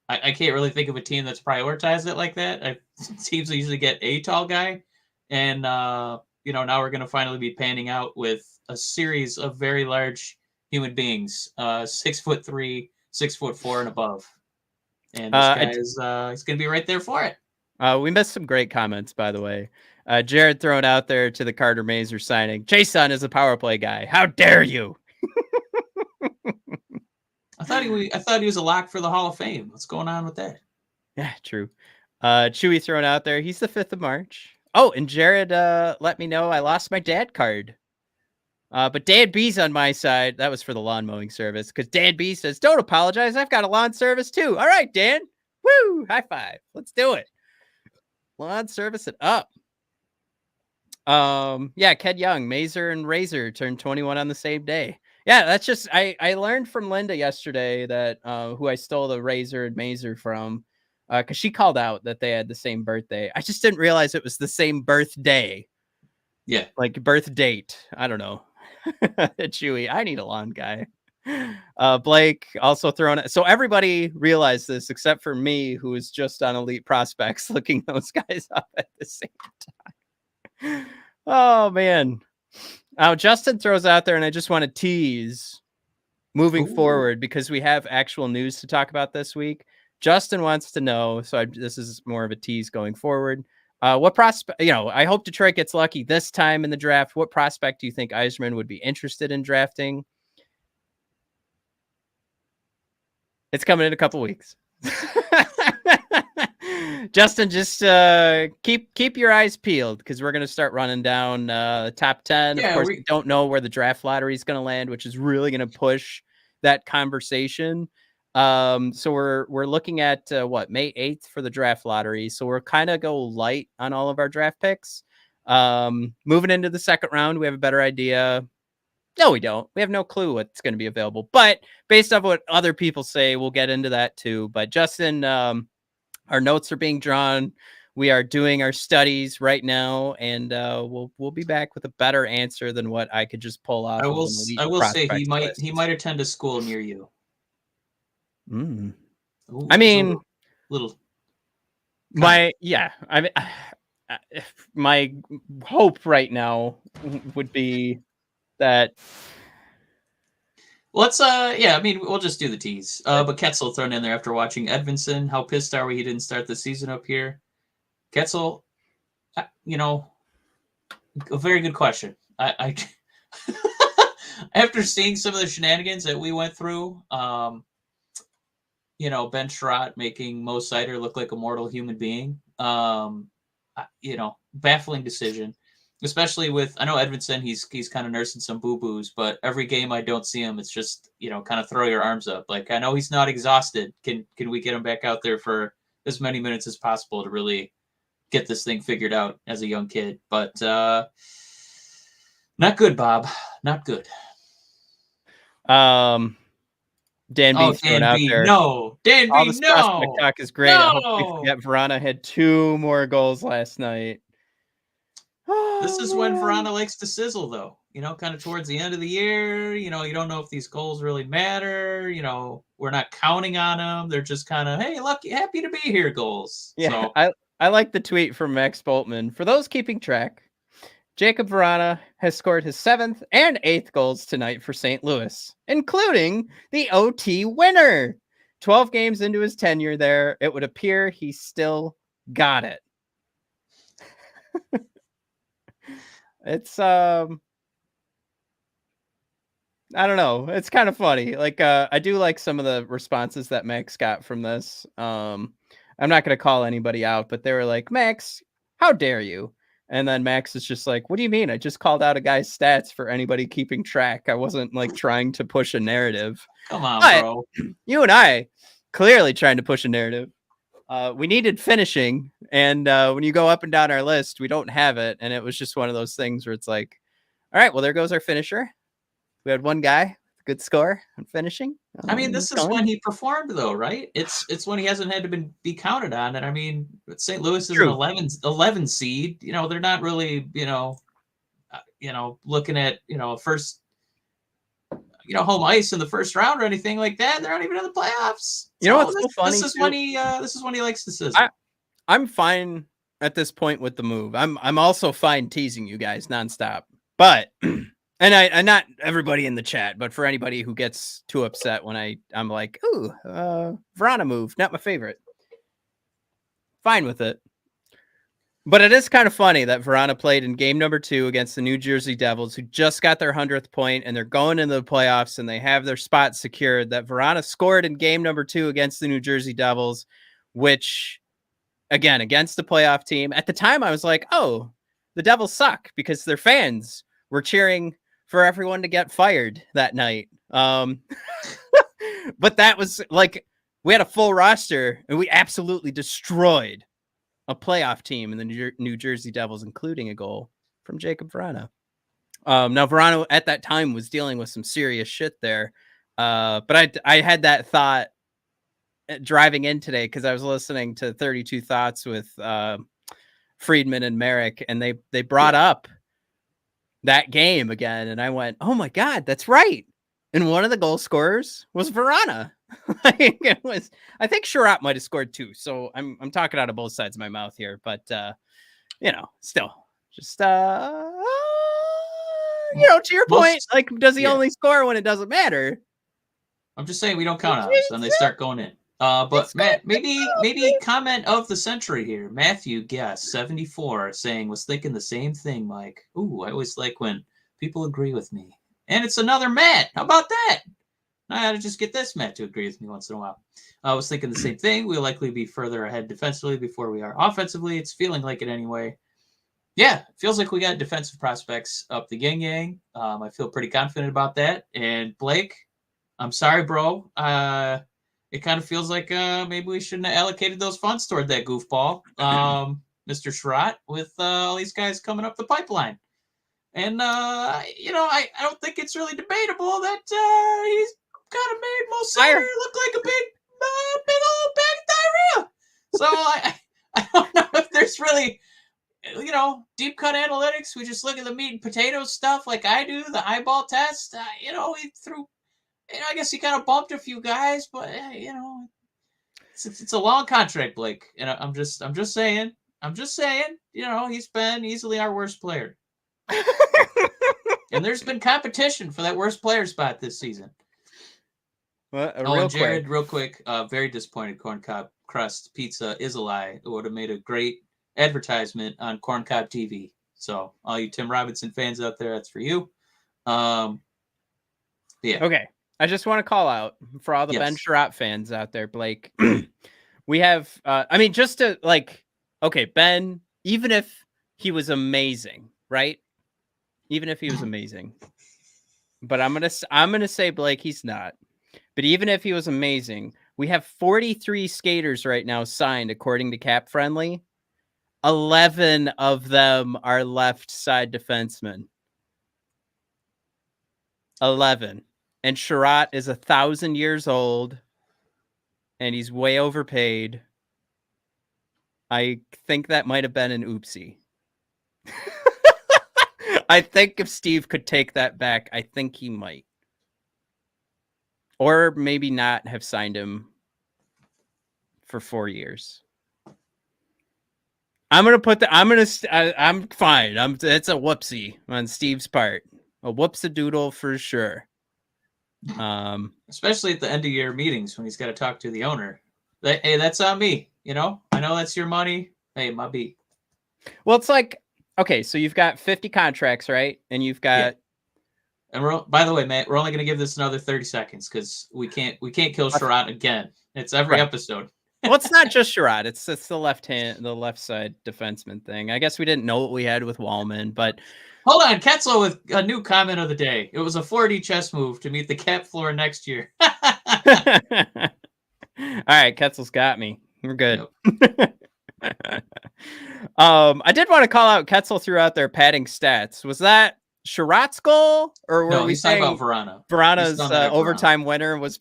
I can't really think of a team that's prioritized it like that. Teams usually get a tall guy, and now we're going to finally be panning out with a series of very large human beings, 6'3", 6'4" and above. And this guy is he's going to be right there for it. We missed some great comments, by the way. Jared thrown out there to the Carter Mazur signing. Jason is a power play guy. How dare you? I thought he was a lock for the Hall of Fame. What's going on with that? Yeah, true. Chewy thrown out there. He's the 5th of March. Oh, and Jared let me know I lost my dad card. But Dan B's on my side. That was for the lawn mowing service because Dan B says, don't apologize. I've got a lawn service too. All right, Dan. Woo! High five. Let's do it. Lawn service it up. Yeah, Ked Young, Mazur and Razor turned 21 on the same day. Yeah, that's just I learned from Linda yesterday that who I stole the Razor and Mazur from. because she called out that they had the same birthday. I just didn't realize it was the same birthday. Yeah. Like birth date. I don't know. Chewy, I need a lawn guy. Blake also thrown it. So everybody realized this except for me, who was just on Elite Prospects looking those guys up at the same time. Oh, man. Justin throws out there, and I just want to tease moving forward because we have actual news to talk about this week. Justin wants to know, so this is more of a tease going forward. What prospect, I hope Detroit gets lucky this time in the draft. What prospect do you think Yzerman would be interested in drafting? It's coming in a couple weeks. Justin, just keep your eyes peeled because we're going to start running down top 10. Yeah, of course, we don't know where the draft lottery is going to land, which is really going to push that conversation. So we're looking at May 8th for the draft lottery. So we're kind of go light on all of our draft picks. Moving into the second round, we have a better idea. No, we don't. We have no clue what's going to be available. But based on what other people say, we'll get into that too. But Justin, our notes are being drawn. We are doing our studies right now, and we'll be back with a better answer than what I could just pull off. I will say he might attend a school near you. Mm. Ooh, I mean, little. My hope right now would be that. Let's we'll just do the tease. But Ketzel thrown in there after watching Edvinsson. How pissed are we he didn't start the season up here? Ketzel, a very good question. I after seeing some of the shenanigans that we went through, Ben Schrott making Mo Seider look like a mortal human being. Baffling decision. Especially with, I know Edvinsson, he's kind of nursing some boo-boos, but every game I don't see him, it's just, kind of throw your arms up. Like, I know he's not exhausted. Can we get him back out there for as many minutes as possible to really get this thing figured out as a young kid? But not good, Bob. Not good. Dan B thrown out there. No. Dan B, all this no. Prospect talk is great. No. I hope we forget Vrana had 2 more goals last night. This is when Vrana likes to sizzle, though. Kind of towards the end of the year. You don't know if these goals really matter. We're not counting on them. They're just kind of, hey, happy to be here goals. Yeah, so. I like the tweet from Max Boltman. For those keeping track, Jacob Vrana has scored his 7th and 8th goals tonight for St. Louis, including the OT winner. 12 games into his tenure there, it would appear he still got it. It's I don't know. It's kind of funny. Like I do like some of the responses that Max got from this. I'm not going to call anybody out, but they were like, "Max, how dare you?" And then Max is just like, "What do you mean? I just called out a guy's stats for anybody keeping track. I wasn't like trying to push a narrative." Come on, but bro. You and I clearly trying to push a narrative. We needed finishing, and when you go up and down our list, we don't have it, and it was just one of those things where it's like, all right, well, there goes our finisher. We had one guy, good score on finishing. I mean, this is when he performed, though, right? It's when he hasn't had to be counted on, and I mean, St. Louis is an 11 seed. They're not really, looking at first. Home ice in the first round or anything like that. They're not even in the playoffs. What's so funny? This is when he likes to sizzle. I'm fine at this point with the move. I'm also fine teasing you guys nonstop. But and I not everybody in the chat, but for anybody who gets too upset when I'm like, ooh, Vrana move, not my favorite. Fine with it. But it is kind of funny that Vrana played in game number 2 against the New Jersey Devils, who just got their 100th point, and they're going into the playoffs, and they have their spot secured. That Vrana scored in game number 2 against the New Jersey Devils, which, again, against the playoff team. At the time, I was like, oh, the Devils suck because their fans were cheering for everyone to get fired that night. But that was like, we had a full roster, and we absolutely destroyed a playoff team in the New Jersey Devils, including a goal from Jacob Vrana. Now, Vrana at that time was dealing with some serious shit there. But I had that thought driving in today because I was listening to 32 Thoughts with Friedman and Merrick, and they brought up that game again, and I went, "Oh my God, that's right!" And one of the goal scorers was Verana. It was. I think Sherratt might have scored 2. So I'm talking out of both sides of my mouth here, but still, just to your point, like, does he only score when it doesn't matter? I'm just saying we don't count on them, so then they start going in. But Matt, maybe comment of the century here. Matthew Guess 74 saying was thinking the same thing, Mike. Ooh, I always like when people agree with me. And it's another Matt. How about that? I ought to just get this Matt to agree with me once in a while. I was thinking the same thing. We'll likely be further ahead defensively before we are offensively. It's feeling like it anyway. Yeah, it feels like we got defensive prospects up the yang. I feel pretty confident about that. And Blake, I'm sorry, bro. It kind of feels like maybe we shouldn't have allocated those funds toward that goofball, Mr. Sherratt, with all these guys coming up the pipeline. And, I don't think it's really debatable that he's kind of made Mo Sayer look like a big old bag of diarrhea. So I don't know if there's really, deep cut analytics. We just look at the meat and potatoes stuff like I do, the eyeball test. He threw, I guess he kind of bumped a few guys, but, it's a long contract, Blake. And I'm just saying, he's been easily our worst player. And there's been competition for that worst player spot this season. Well, Jared, real quick, very disappointed corn cob crust pizza is a lie. It would have made a great advertisement on Corn Cob TV. So all you Tim Robinson fans out there, that's for you. Yeah. Okay. I just want to call out for all the Ben Sherratt fans out there, Blake. We have, just to Ben, even if he was amazing, right? Even if he was amazing, but I'm gonna say, Blake, he's not. But even if he was amazing, we have 43 skaters right now signed according to Cap Friendly. 11 of them are left side defensemen. 11. And Sherratt is 1,000 years old, and he's way overpaid. I think that might have been an oopsie. I think if Steve could take that back, I think he might. Or maybe not have signed him for 4 years. I'm fine. It's a whoopsie on Steve's part. A whoops-a-doodle for sure. Especially at the end of year meetings when he's got to talk to the owner. Hey, that's on me. I know that's your money. Hey, my beat. Well, it's like, okay, so you've got 50 contracts, right? And you've got... And by the way, Matt, we're only going to give this another 30 seconds because we can't kill Sherratt again. It's every episode. Well, it's not just Sherratt. It's the left side defenseman thing. I guess we didn't know what we had with Wallman, but... Hold on, Ketzel with a new comment of the day. It was a 4D chess move to meet the cap floor next year. All right, Ketzel's got me. We're good. Yep. I did want to call out Ketzel throughout their padding stats. Was that Sherratt's goal, or were we saying about Verana? Verana's overtime winner was?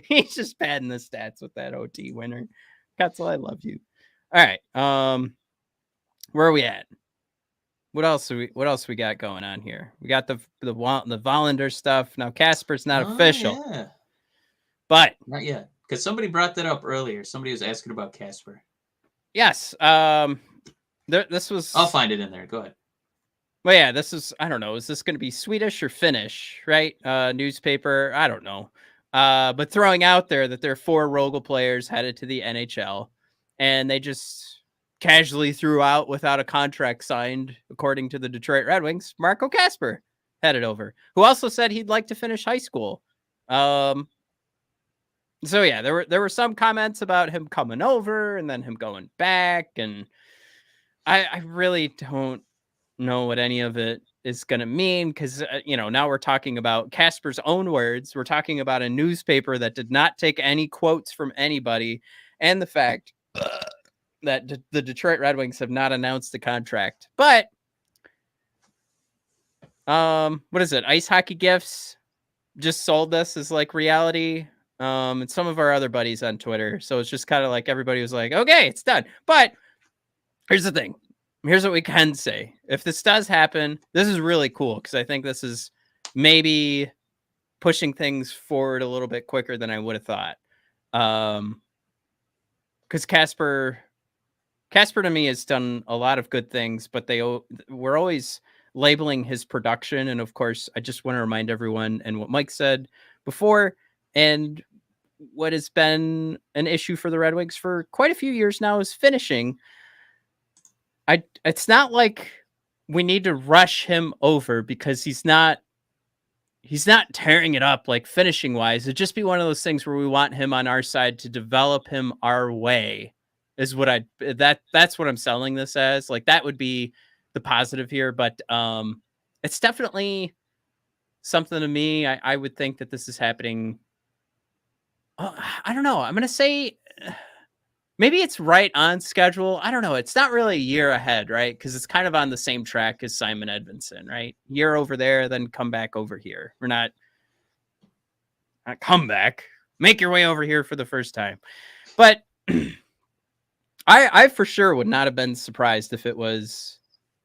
He's just padding the stats with that OT winner. Ketzel, I love you. All right, where are we at? What else we got going on here? We got the Wallinder stuff. Now Kasper's not official. Yeah. But not yet. Because somebody brought that up earlier. Somebody was asking about Kasper. Yes. This was... I'll find it in there. Go ahead. Well, yeah, this is... I don't know. Is this going to be Swedish or Finnish, right? Newspaper. I don't know. But throwing out there that there are 4 Rogel players headed to the NHL. And they just casually threw out, without a contract signed, according to the Detroit Red Wings, Marco Kasper headed over. Who also said he'd like to finish high school. So yeah, there were some comments about him coming over and then him going back, and I really don't know what any of it is going to mean, because now we're talking about Kasper's own words. We're talking about a newspaper that did not take any quotes from anybody, and the fact that the Detroit Red Wings have not announced the contract. But what is it? Ice Hockey Gifts just sold this as like reality. and some of our other buddies on Twitter. So it's just kind of like everybody was like, okay, it's done. But here's the thing. Here's what we can say. If this does happen, this is really cool because I think this is maybe pushing things forward a little bit quicker than I would have thought. Because Kasper to me has done a lot of good things, but we're always labeling his production. And of course, I just want to remind everyone and what Mike said before, and what has been an issue for the Red Wings for quite a few years now is finishing. It's not like we need to rush him over because he's not tearing it up like finishing wise. It'd just be one of those things where we want him on our side to develop him our way is what that's what I'm selling this as. Like that would be the positive here, but it's definitely something to me. I would think that this is happening. I don't know. I'm going to say maybe it's right on schedule. I don't know. It's not really a year ahead, right? Because it's kind of on the same track as Simon Edvinsson, right? Year over there, then come back over here. We're not come back. Make your way over here for the first time. But I for sure would not have been surprised if it was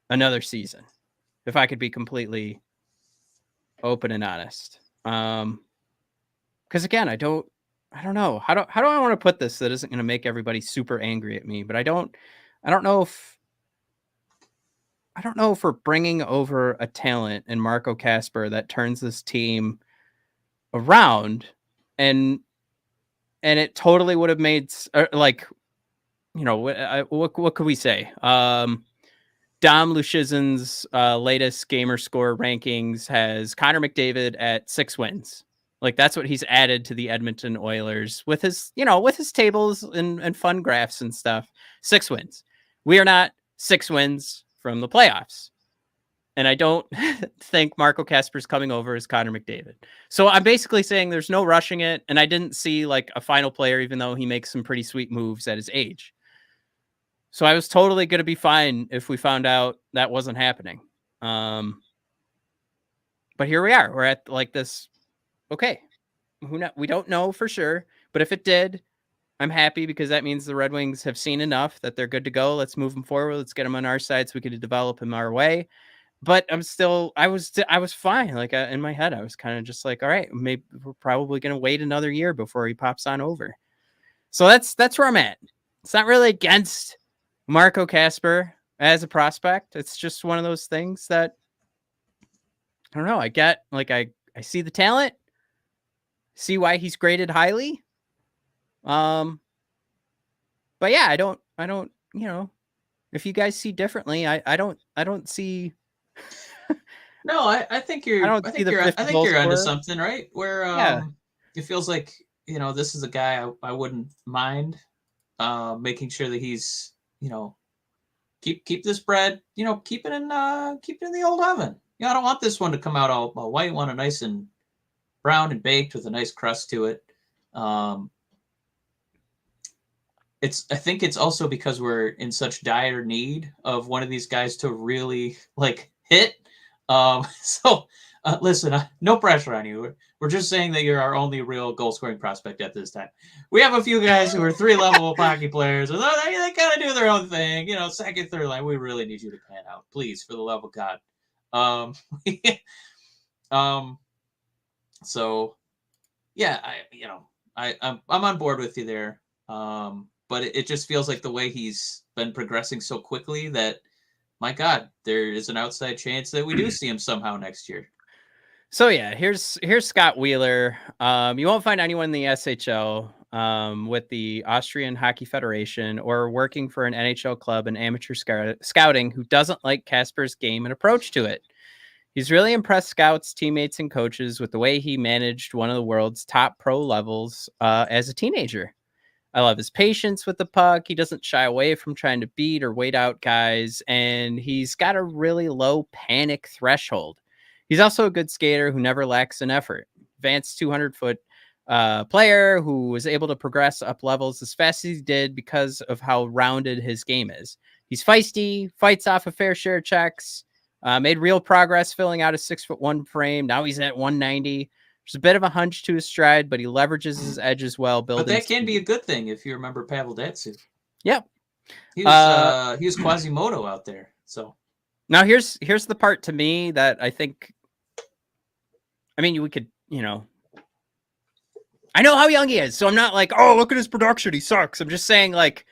another season, if I could be completely open and honest. Because again, I don't know. How do I want to put this that isn't going to make everybody super angry at me? But I don't know if we're bringing over a talent in Marco Kasper that turns this team around, and it totally would have made like, you know, what could we say? Dom Luszczyzn's latest gamer score rankings has Connor McDavid at 6 wins. Like that's what he's added to the Edmonton Oilers with his tables and fun graphs and stuff. 6 wins. We are not 6 wins from the playoffs. And I don't think Marco Kasper's coming over as Connor McDavid. So I'm basically saying there's no rushing it. And I didn't see like a final player, even though he makes some pretty sweet moves at his age. So I was totally going to be fine if we found out that wasn't happening. But here we are. We're at like this. Okay, we don't know for sure, but if it did, I'm happy because that means the Red Wings have seen enough that they're good to go. Let's move them forward. Let's get them on our side so we could develop him our way. But I was fine. Like in my head, I was kind of just like, all right, maybe we're probably going to wait another year before he pops on over. So that's where I'm at. It's not really against Marco Kasper as a prospect. It's just one of those things that I don't know. I get like I see the talent. See why he's graded highly. But yeah, I don't, you know, if you guys see differently, I don't see. No, I think you're onto something, right? Where it feels like, you know, this is a guy I wouldn't mind making sure that he's, you know, keep this bread, you know, keep it in the old oven. You know, I don't want this one to come out all white. I want it nice and brown and baked with a nice crust to it. I think it's also because we're in such dire need of one of these guys to really like hit. Listen, no pressure on you. We're just saying that you're our only real goal scoring prospect at this time. We have a few guys who are 3-level hockey players, and they kind of do their own thing. You know, second, third line. We really need you to pan out, please, for the love of God. So, yeah, I'm on board with you there. But it just feels like the way he's been progressing so quickly that, my God, there is an outside chance that we do see him somehow next year. So yeah, here's Scott Wheeler. You won't find anyone in the SHL with the Austrian Hockey Federation or working for an NHL club and amateur scouting who doesn't like Kasper's game and approach to it. He's really impressed scouts, teammates, and coaches with the way he managed one of the world's top pro levels as a teenager. I love his patience with the puck. He doesn't shy away from trying to beat or wait out guys, and he's got a really low panic threshold. He's also a good skater who never lacks an effort. Advanced 200-foot player who was able to progress up levels as fast as he did because of how rounded his game is. He's feisty, fights off a fair share of checks, made real progress filling out a 6'1" frame. Now he's at 190. There's a bit of a hunch to his stride, but he leverages his edge as well. But that can be a good thing if you remember Pavel Datsyuk. Yep. He was Quasimodo out there. So now here's the part to me that I think, I mean, we could, I know how young he is, so I'm not like, oh, look at his production, he sucks. I'm just saying, like,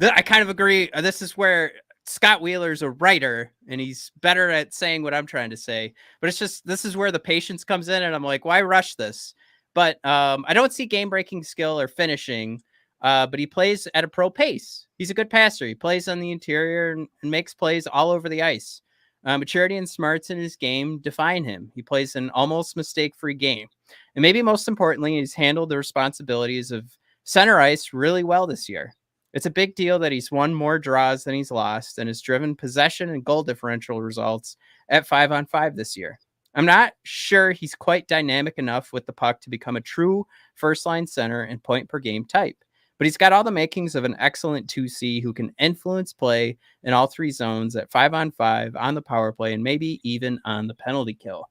I kind of agree. This is where Scott Wheeler's a writer, and he's better at saying what I'm trying to say. But it's just, this is where the patience comes in, and I'm like, why rush this? But I don't see game-breaking skill or finishing, but he plays at a pro pace. He's a good passer. He plays on the interior and makes plays all over the ice. Maturity and smarts in his game define him. He plays an almost mistake-free game. And maybe most importantly, he's handled the responsibilities of center ice really well this year. It's a big deal that he's won more draws than he's lost and has driven possession and goal differential results at 5-on-5 this year. I'm not sure he's quite dynamic enough with the puck to become a true first-line center and point-per-game type, but he's got all the makings of an excellent 2C who can influence play in all three zones at 5-on-5, on the power play, and maybe even on the penalty kill.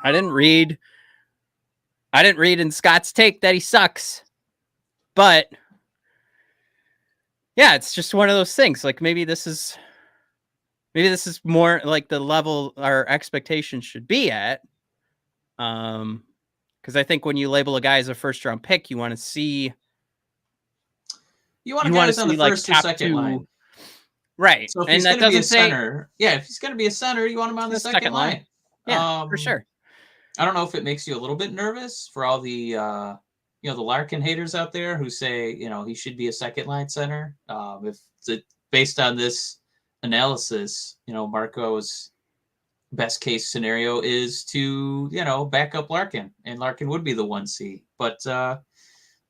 I didn't read in Scott's take that he sucks, but yeah, it's just one of those things. Like maybe this is more like the level our expectations should be at. Because I think when you label a guy as a first round pick, you want to see guys on the first or second line. Right. So if he's going to be a center, if he's going to be a center, you want him on the second line. Yeah, for sure. I don't know if it makes you a little bit nervous for all the the Larkin haters out there who say, he should be a second line center. If based on this analysis, Marco's best case scenario is to, back up Larkin, and Larkin would be the 1C. But I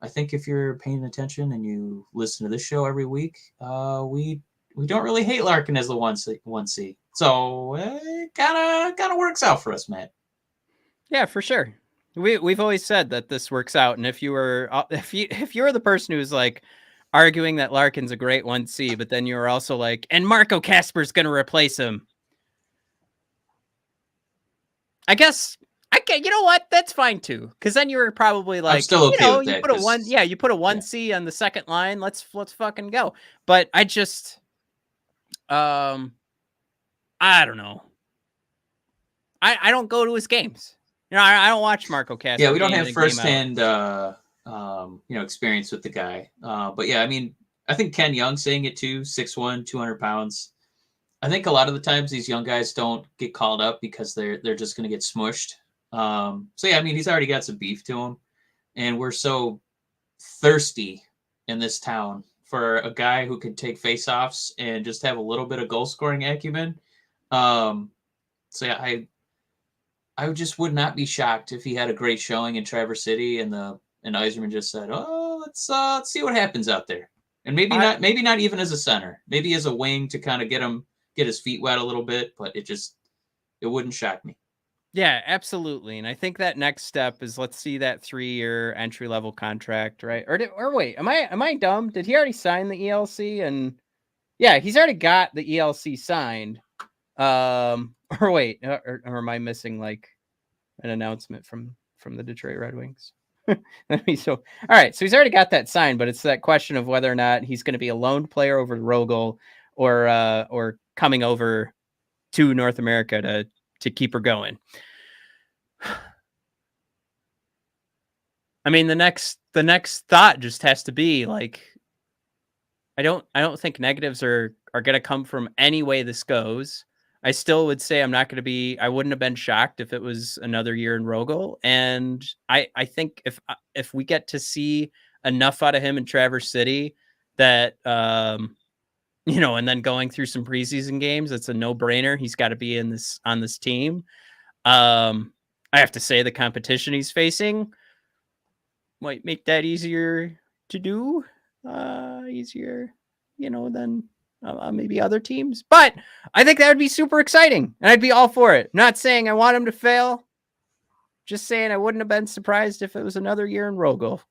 think if you're paying attention and you listen to this show every week, we don't really hate Larkin as the 1C. So it kind of works out for us, Matt. Yeah, for sure. We've always said that this works out, and if you were the person who's like arguing that Larkin's a great 1C, but then you were also like, and Marco Kasper's going to replace him, I guess you know what? That's fine too, because then you were probably like, I'm still okay with that, you put a 1C on the second line. Let's fucking go. But I just, I don't know. I don't go to his games. I don't watch Marco Kasper. Yeah, we don't have firsthand, experience with the guy. But yeah, I mean, I think Ken Young saying it too, 6'1", 200 pounds. I think a lot of the times these young guys don't get called up because they're just going to get smushed. So yeah, I mean, he's already got some beef to him, and we're so thirsty in this town for a guy who can take faceoffs and just have a little bit of goal scoring acumen. So yeah, I just would not be shocked if he had a great showing in Traverse City and Yzerman just said, "Oh, let's see what happens out there." And maybe not even as a center, maybe as a wing to kind of get his feet wet a little bit, but it wouldn't shock me. Yeah, absolutely. And I think that next step is let's see that 3-year entry level contract, right? Or wait, am I dumb? Did he already sign the ELC? And yeah, he's already got the ELC signed. Or wait, or am I missing like an announcement from the Detroit Red Wings? So, all right, so he's already got that signed, but it's that question of whether or not he's going to be a loaned player over to Rogel or coming over to North America to keep her going. I mean, the next thought just has to be like, I don't think negatives are going to come from any way this goes. I still would say I wouldn't have been shocked if it was another year in Rogel. And I think if we get to see enough out of him in Traverse City that, and then going through some preseason games, it's a no-brainer. He's got to be on this team. I have to say the competition he's facing might make that easier to do, than maybe other teams. But I think that would be super exciting, and I'd be all for it. I'm not saying I want him to fail. Just saying I wouldn't have been surprised if it was another year in Rogel.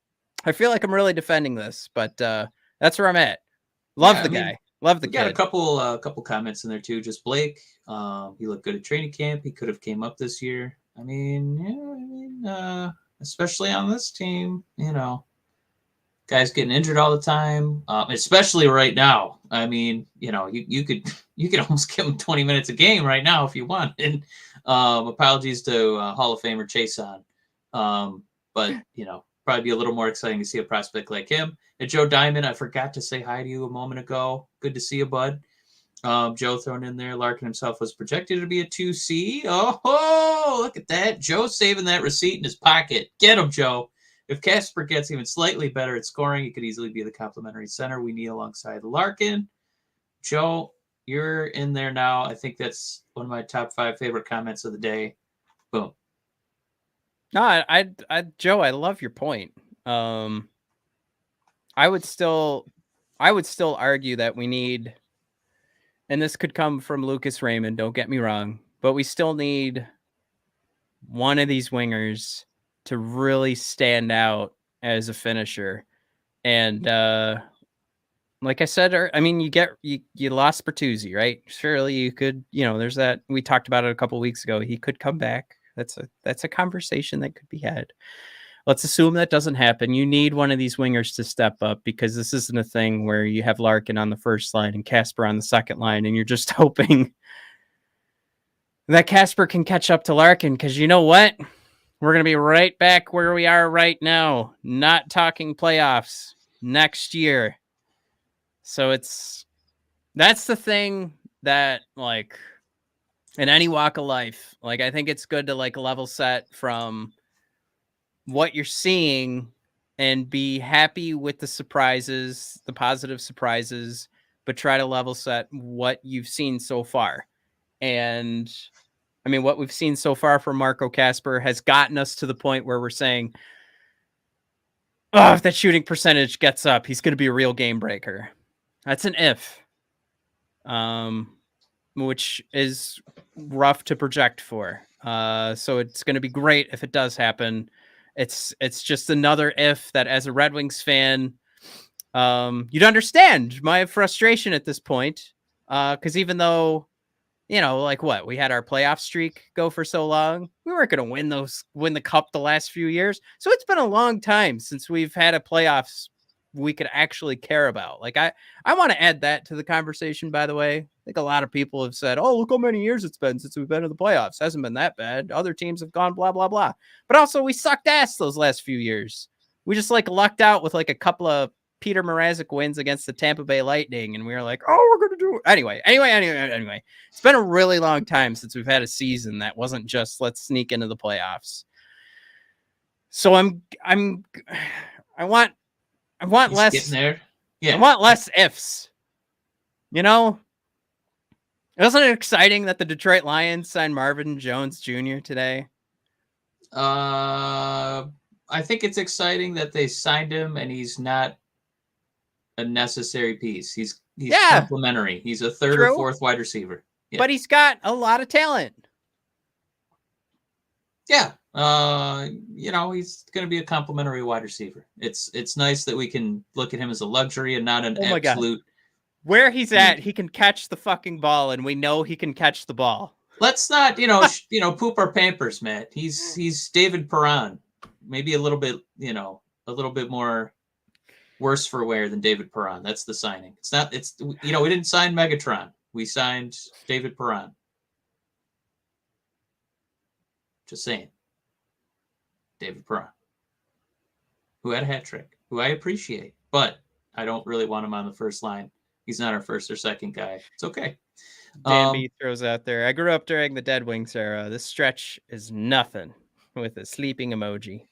I feel like I'm really defending this, but that's where I'm at. Love the guy. Love the kid. Got a couple comments in there too. Just Blake. He looked good at training camp. He could have came up this year. I mean, especially on this team. Guys getting injured all the time, especially right now. I mean, you could almost give him 20 minutes a game right now if you want. And apologies to Hall of Famer Chason, but probably be a little more exciting to see a prospect like him. And Joe Diamond, I forgot to say hi to you a moment ago. Good to see you, bud. Joe thrown in there. Larkin himself was projected to be a 2C. Oh, look at that. Joe saving that receipt in his pocket. Get him, Joe. If Kasper gets even slightly better at scoring, he could easily be the complimentary center we need alongside Larkin. Joe, you're in there now. I think that's one of my top 5 favorite comments of the day. Boom. No, Joe, I love your point. I would still argue that we need, and this could come from Lucas Raymond, don't get me wrong, but we still need one of these wingers to really stand out as a finisher. And like I said, I mean, you lost Bertuzzi, right? Surely you could, there's that, we talked about it a couple of weeks ago. He could come back. That's a conversation that could be had. Let's assume that doesn't happen. You need one of these wingers to step up, because this isn't a thing where you have Larkin on the first line and Kasper on the second line, and you're just hoping that Kasper can catch up to Larkin, because you know what? We're going to be right back where we are right now, not talking playoffs next year. So that's the thing that, like, in any walk of life, like, I think it's good to like level set from what you're seeing and be happy with the surprises, the positive surprises, but try to level set what you've seen so far. And I mean, what we've seen so far from Marco Kasper has gotten us to the point where we're saying, oh, if that shooting percentage gets up, he's going to be a real game breaker. That's an if, which is rough to project for. So it's going to be great if it does happen. It's just another if that, as a Red Wings fan, you'd understand my frustration at this point. Because even though, like what, we had our playoff streak go for so long, we weren't going to win the cup the last few years. So it's been a long time since we've had a playoffs we could actually care about. Like, I want to add that to the conversation, by the way. I think a lot of people have said, oh, look how many years it's been since we've been to the playoffs. Hasn't been that bad. Other teams have gone blah, blah, blah. But also, we sucked ass those last few years. We just like lucked out with like a couple of Peter Mrazek wins against the Tampa Bay Lightning, and we were like, oh, we're going to do it. Anyway. It's been a really long time since we've had a season that wasn't just let's sneak into the playoffs. So I want He's less. getting there. Yeah. I want less ifs. Wasn't it exciting that the Detroit Lions signed Marvin Jones Jr. today? I think it's exciting that they signed him, and he's not a necessary piece. He's complimentary. He's a third or fourth wide receiver. Yeah. But he's got a lot of talent. Yeah. He's going to be a complimentary wide receiver. It's nice that we can look at him as a luxury and not an absolute. God. Where he's at, he can catch the fucking ball, and we know he can catch the ball. Let's not, poop our pampers, Matt. He's David Perron, maybe a little bit more worse for wear than David Perron. That's the signing. We didn't sign Megatron. We signed David Perron. Just saying. David Perron, who had a hat trick, who I appreciate, but I don't really want him on the first line. He's not our first or second guy. It's okay. Dan B throws out there, I grew up during the Dead Wings era. This stretch is nothing, with a sleeping emoji.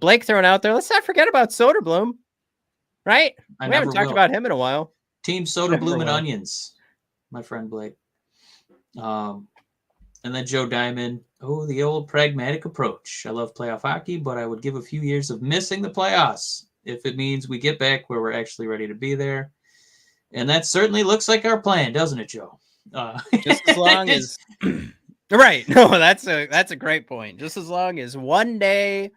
Blake throwing out there, let's not forget about Soderblom, right? We haven't talked about him in a while. Team Soderblom and onions, my friend Blake. And then Joe Diamond, the old pragmatic approach. I love playoff hockey, but I would give a few years of missing the playoffs if it means we get back where we're actually ready to be there. And that certainly looks like our plan, doesn't it, Joe? Just as long as right. No, that's a great point. Just as long as one day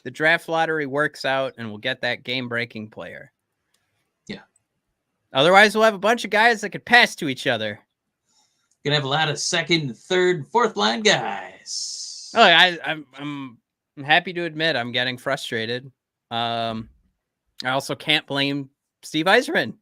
the draft lottery works out and we'll get that game-breaking player. Yeah. Otherwise, we'll have a bunch of guys that could pass to each other. Gonna have a lot of second, third, fourth line guys. Oh, I'm I'm happy to admit I'm getting frustrated. I also can't blame Steve Yzerman.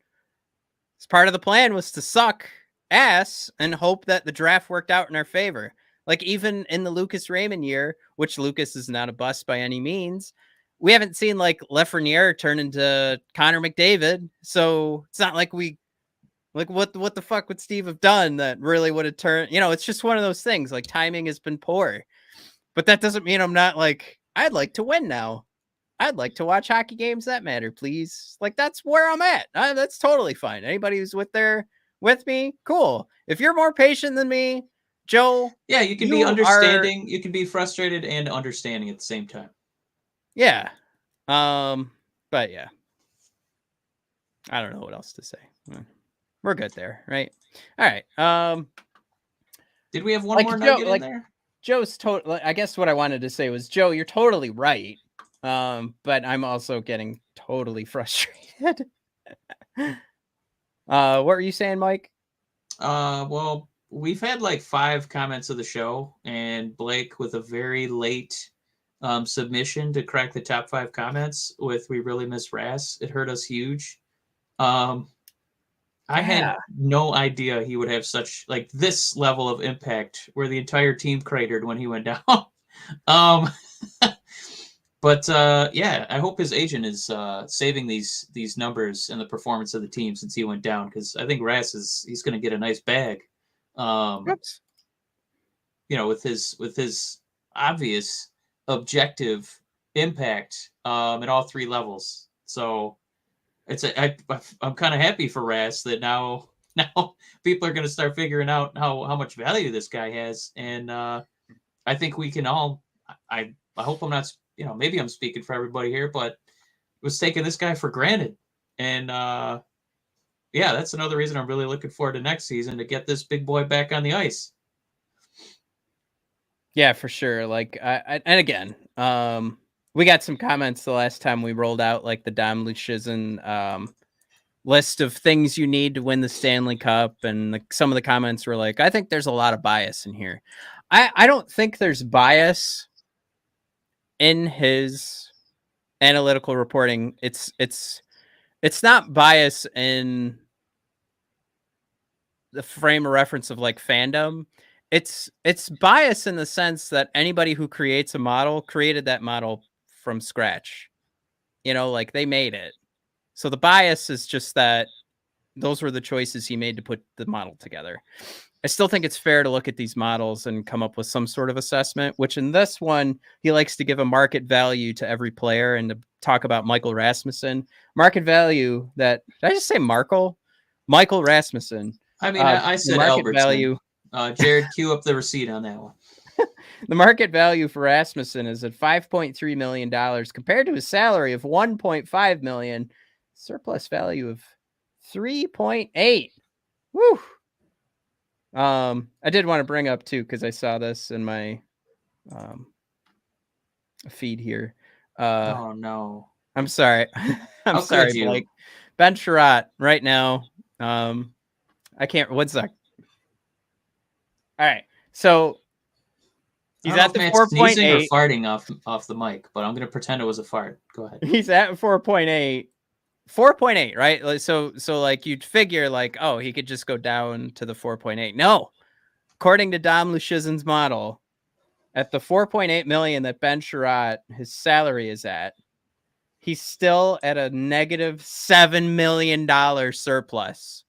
Part of the plan was to suck ass and hope that the draft worked out in our favor. Like even in the Lucas Raymond year, which Lucas is not a bust by any means, we haven't seen like Lafreniere turn into Connor McDavid. So it's not like we like what the fuck would Steve have done that really would have turned, it's just one of those things. Like timing has been poor. But that doesn't mean I'm not like, I'd like to win now. I'd like to watch hockey games that matter, please. Like that's where I'm at. That's totally fine. Anybody who's with me, cool. If you're more patient than me, Joe. Yeah, you can be understanding. You can be frustrated and understanding at the same time. Yeah. But yeah. I don't know what else to say. We're good there, right? All right. Did we have one more nugget in there? Joe's totally. I guess what I wanted to say was, Joe, you're totally right. But I'm also getting totally frustrated. What were you saying, Mike? Well, we've had like 5 comments of the show, and Blake with a very late submission to crack the top 5 comments with "We really miss Rass." It hurt us huge. I had no idea he would have such like this level of impact where the entire team cratered when he went down. But yeah, I hope his agent is saving these numbers and the performance of the team since he went down, because I think Rass he's going to get a nice bag. With his obvious objective impact at all 3 levels. So I'm kind of happy for Rass that now people are going to start figuring out how much value this guy has, and I think we can all. I hope I'm not. Maybe I'm speaking for everybody here, but was taking this guy for granted. And yeah, that's another reason I'm really looking forward to next season to get this big boy back on the ice. Yeah, for sure. Like, and again, we got some comments the last time we rolled out like the Dom Luszczyszyn list of things you need to win the Stanley Cup, and some of the comments were like, I think there's a lot of bias in here. I don't think there's bias in his analytical reporting. It's not bias in the frame of reference of like fandom. It's bias in the sense that anybody who creates a model created that model from scratch. Like they made it. So the bias is just that those were the choices he made to put the model together. I still think it's fair to look at these models and come up with some sort of assessment, which in this one, he likes to give a market value to every player and to talk about Michael Rasmussen. Market value that, did I just say Michael Rasmussen. I mean, I said market value. Jared, cue up the receipt on that one. The market value for Rasmussen is at $5.3 million compared to his salary of $1.5 million, surplus value of 3.8. Woo. I did want to bring up too, because I saw this in my feed here. Oh no. I'm sorry. I'm sorry, Blake. Ben Sherratt right now. I can't. One sec. All right. So he's at the 4.8. Or farting off the mic, but I'm going to pretend it was a fart. Go ahead. He's at 4.8. 4.8, right? So like you'd figure like, oh, he could just go down to the 4.8. No. According to Dom Luszczyszyn's model, at the 4.8 million that Ben Sherratt, his salary is at, he's still at a negative $7 million surplus.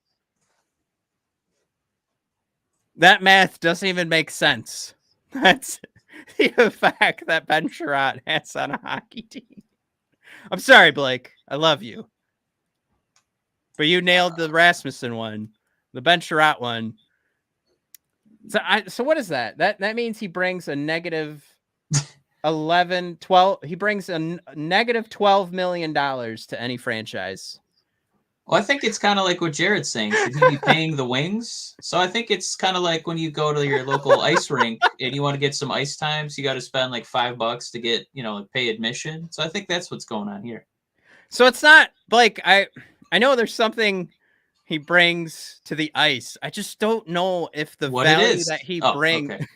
That math doesn't even make sense. That's the effect that Ben Sherratt has on a hockey team. I'm sorry, Blake. I love you. But you nailed the Rasmussen one, the Ben Sherratt one. So what is that? That means he brings a negative 12. He brings a negative $12 million to any franchise. Well, I think it's kind of like what Jared's saying. Should he be paying the Wings? So I think it's kind of like when you go to your local ice rink and you want to get some ice times, you got to spend like $5 to get, pay admission. So I think that's what's going on here. So it's not like I know there's something he brings to the ice. I just don't know if the value that he brings. Okay.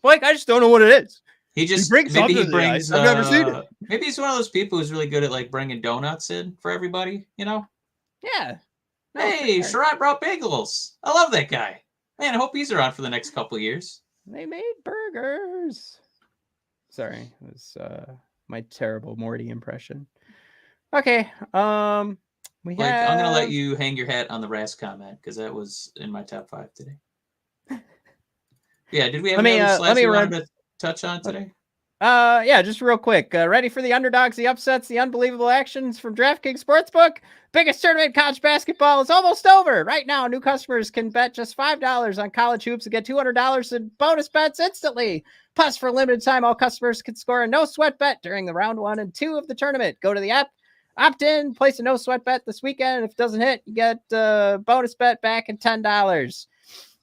Blake, I just don't know what it is. He just brings maybe something he to the brings. ice. I've never seen it. Maybe he's one of those people who's really good at like bringing donuts in for everybody. You know? Yeah. No, Hey, Sherrod brought bagels. I love that guy. Man, I hope he's around for the next couple of years. They made burgers. Sorry, it was my terrible Morty impression. Okay. I'm gonna let you hang your hat on the Rask comment because that was in my top 5 today. Yeah, did we have any other slides we wanted to touch on today? Yeah, just real quick. Ready for the underdogs, the upsets, the unbelievable actions from DraftKings Sportsbook? Biggest tournament in college basketball is almost over. Right now, new customers can bet just $5 on college hoops and get $200 in bonus bets instantly. Plus, for a limited time, all customers can score a no-sweat bet during the round 1 and 2 of the tournament. Go to the app, opt in, place a no-sweat bet this weekend. If it doesn't hit, you get a bonus bet back and $10.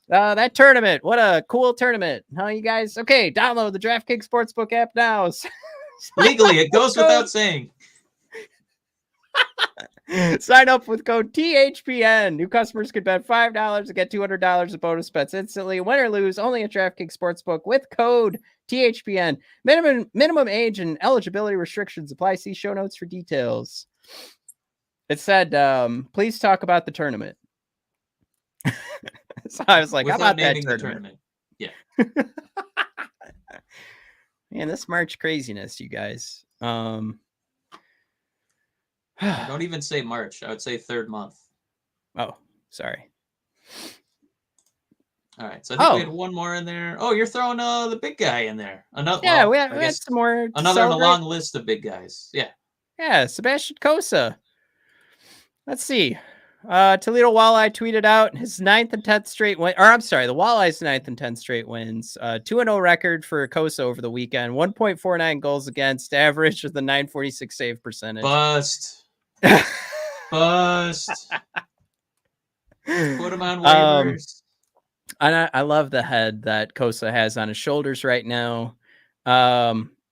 That tournament, what a cool tournament. Huh, you guys? Okay, download the DraftKings Sportsbook app now. Legally, it goes without saying. Sign up with code THPN. New customers can bet $5 and get $200 of bonus bets instantly. Win or lose, only at DraftKings Sportsbook with code THPN. Minimum age and eligibility restrictions apply. See show notes for details. It said, please talk about the tournament. So I was like, without how about naming that tournament? Yeah. Man, this March craziness, you guys. Don't even say March. I would say 3rd month. Oh, sorry. All right. So I think we had one more in there. Oh, you're throwing the big guy in there. Another. Yeah, well, we had some more. Another in a long list of big guys. Yeah. Yeah, Sebastian Cossa. Let's see. Toledo Walleye tweeted out his 9th and 10th straight win. Or I'm sorry, the Walleye's 9th and 10th straight wins. 2-0 record for Cossa over the weekend. 1.49 goals against, average with a 946 save percentage. Bust. Bust. Put him on waivers. And I love the head that Cossa has on his shoulders right now.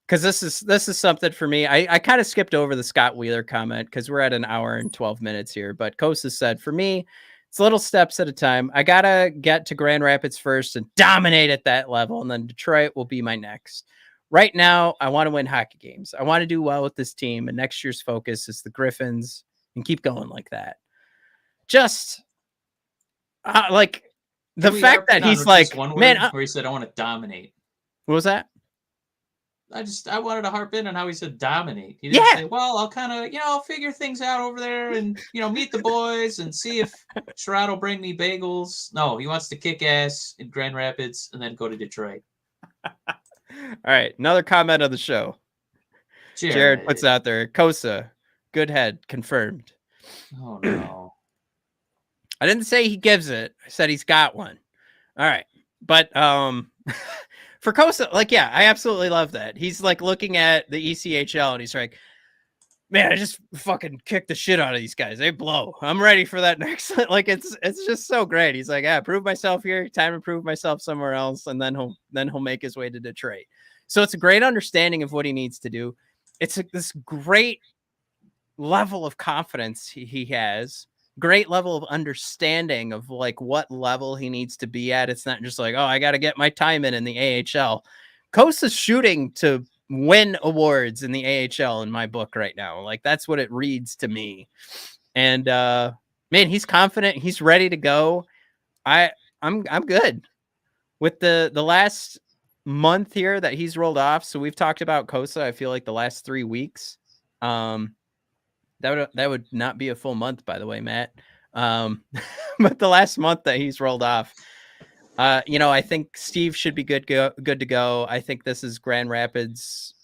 Because this is something for me. I kind of skipped over the Scott Wheeler comment because we're at an hour and 12 minutes here. But Cossa said, for me, it's little steps at a time. I got to get to Grand Rapids first and dominate at that level. And then Detroit will be my next. Right now, I want to win hockey games. I want to do well with this team. And next year's focus is the Griffins and keep going like that. Just like the fact that he's like, man, where he said, I want to dominate. What was that? I wanted to harp in on how he said dominate. He didn't say, well, I'll kind of, I'll figure things out over there and, meet the boys and see if Sherrod will bring me bagels. No, he wants to kick ass in Grand Rapids and then go to Detroit. All right. Another comment of the show. Jared puts out there, Cossa, good head, confirmed. Oh, no. I didn't say he gives it. I said he's got one. All right. But, for Cossa, I absolutely love that. He's like looking at the ECHL and he's like, man, I just fucking kicked the shit out of these guys. They blow. I'm ready for that next. It's just so great. He's like, prove myself here. Time to prove myself somewhere else. And then he'll make his way to Detroit. So it's a great understanding of what he needs to do. It's this great level of confidence he has. Great level of understanding of what level he needs to be at. It's not just like, I got to get my time in the AHL. Cossa's shooting to win awards in the AHL in my book right now. That's what it reads to me. And man, he's confident. He's ready to go. I'm good with the last month here that he's rolled off. So we've talked about Cossa. I feel like the last 3 weeks. That would not be a full month, by the way, Matt. But the last month that he's rolled off, I think Steve should be good to go. I think this is Grand Rapids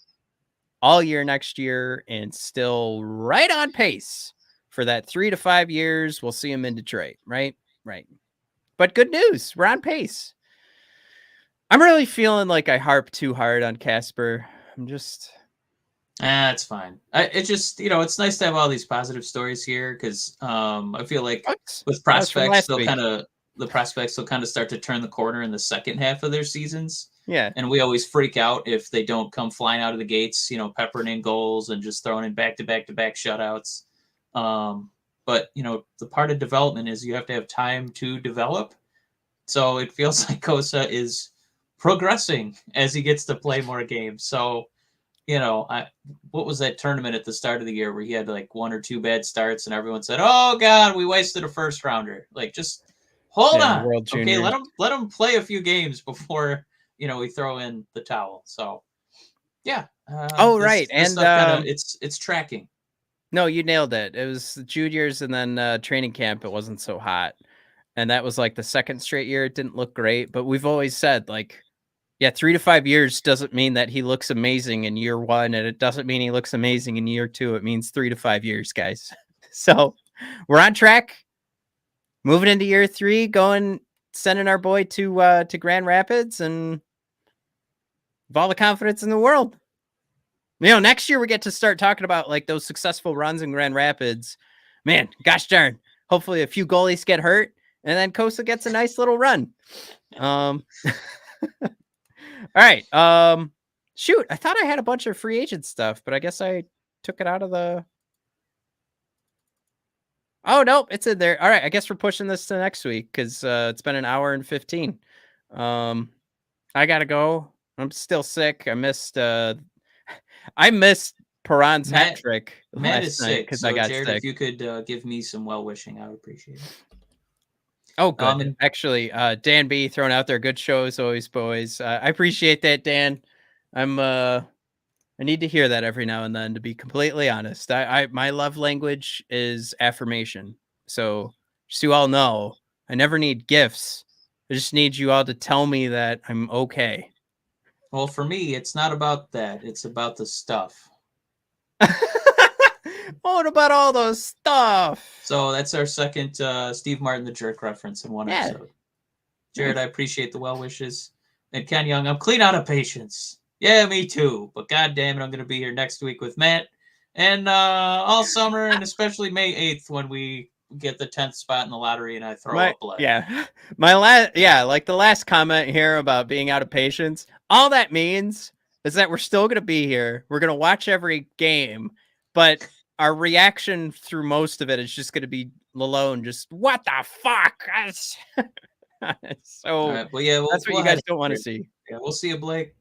all year next year and still right on pace for that 3 to 5 years. We'll see him in Detroit, right? Right. But good news, we're on pace. I'm really feeling like I harp too hard on Kasper. I'm just... It's fine. It just, it's nice to have all these positive stories here because I feel like with prospects, the prospects will kind of start to turn the corner in the second half of their seasons. Yeah. And we always freak out if they don't come flying out of the gates, peppering in goals and just throwing in back-to-back-to-back shutouts. But, the part of development is you have to have time to develop. So it feels like Cossa is progressing as he gets to play more games. So, what was that tournament at the start of the year where he had like 1 or 2 bad starts and everyone said, "Oh God, we wasted a first rounder." Like, just hold on, World okay? Juniors. Let him play a few games before we throw in the towel. So, yeah. Right, this and stuff kinda, it's tracking. no, you nailed it. It was juniors and then training camp. It wasn't so hot, and that was like the second straight year. It didn't look great, but we've always said like, yeah, 3 to 5 years doesn't mean that he looks amazing in year 1, and it doesn't mean he looks amazing in year 2. It means 3 to 5 years, guys. So we're on track. Moving into year 3, sending our boy to Grand Rapids, and with all the confidence in the world. Next year we get to start talking about like those successful runs in Grand Rapids. Man, gosh darn. Hopefully a few goalies get hurt, and then Cossa gets a nice little run. All right. Shoot, I thought I had a bunch of free agent stuff, but I guess I took it out of the. Oh, nope, it's in there. All right, I guess we're pushing this to next week because it's been an hour and 15. I gotta go. I'm still sick. I missed Perron's hat trick Matt last is night sick, because so I got Jared, sick. if you could give me some well wishing, I would appreciate it. Oh, good. Actually, Dan B throwing out there, good show as always, boys. I appreciate that, Dan. I need to hear that every now and then, to be completely honest. My love language is affirmation. So just so you all know, I never need gifts. I just need you all to tell me that I'm okay. Well, for me, it's not about that. It's about the stuff. What about all those stuff? So that's our second Steve Martin the Jerk reference in one episode. Jared, nice. I appreciate the well wishes. And Ken Young, I'm clean out of patience. Yeah, me too. But God damn it, I'm going to be here next week with Matt. And all summer, and especially May 8th when we get the 10th spot in the lottery and I throw up blood. Yeah. Like the last comment here about being out of patience. All that means is that we're still going to be here. We're going to watch every game. But our reaction through most of it is just going to be LaLonde, just, what the fuck? So right, well, yeah, that's what you guys don't want to see. Yeah, we'll see you, Blake.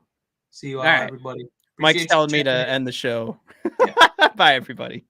See you all, right, everybody. Mike's telling me to end the show. Yeah. Bye, everybody.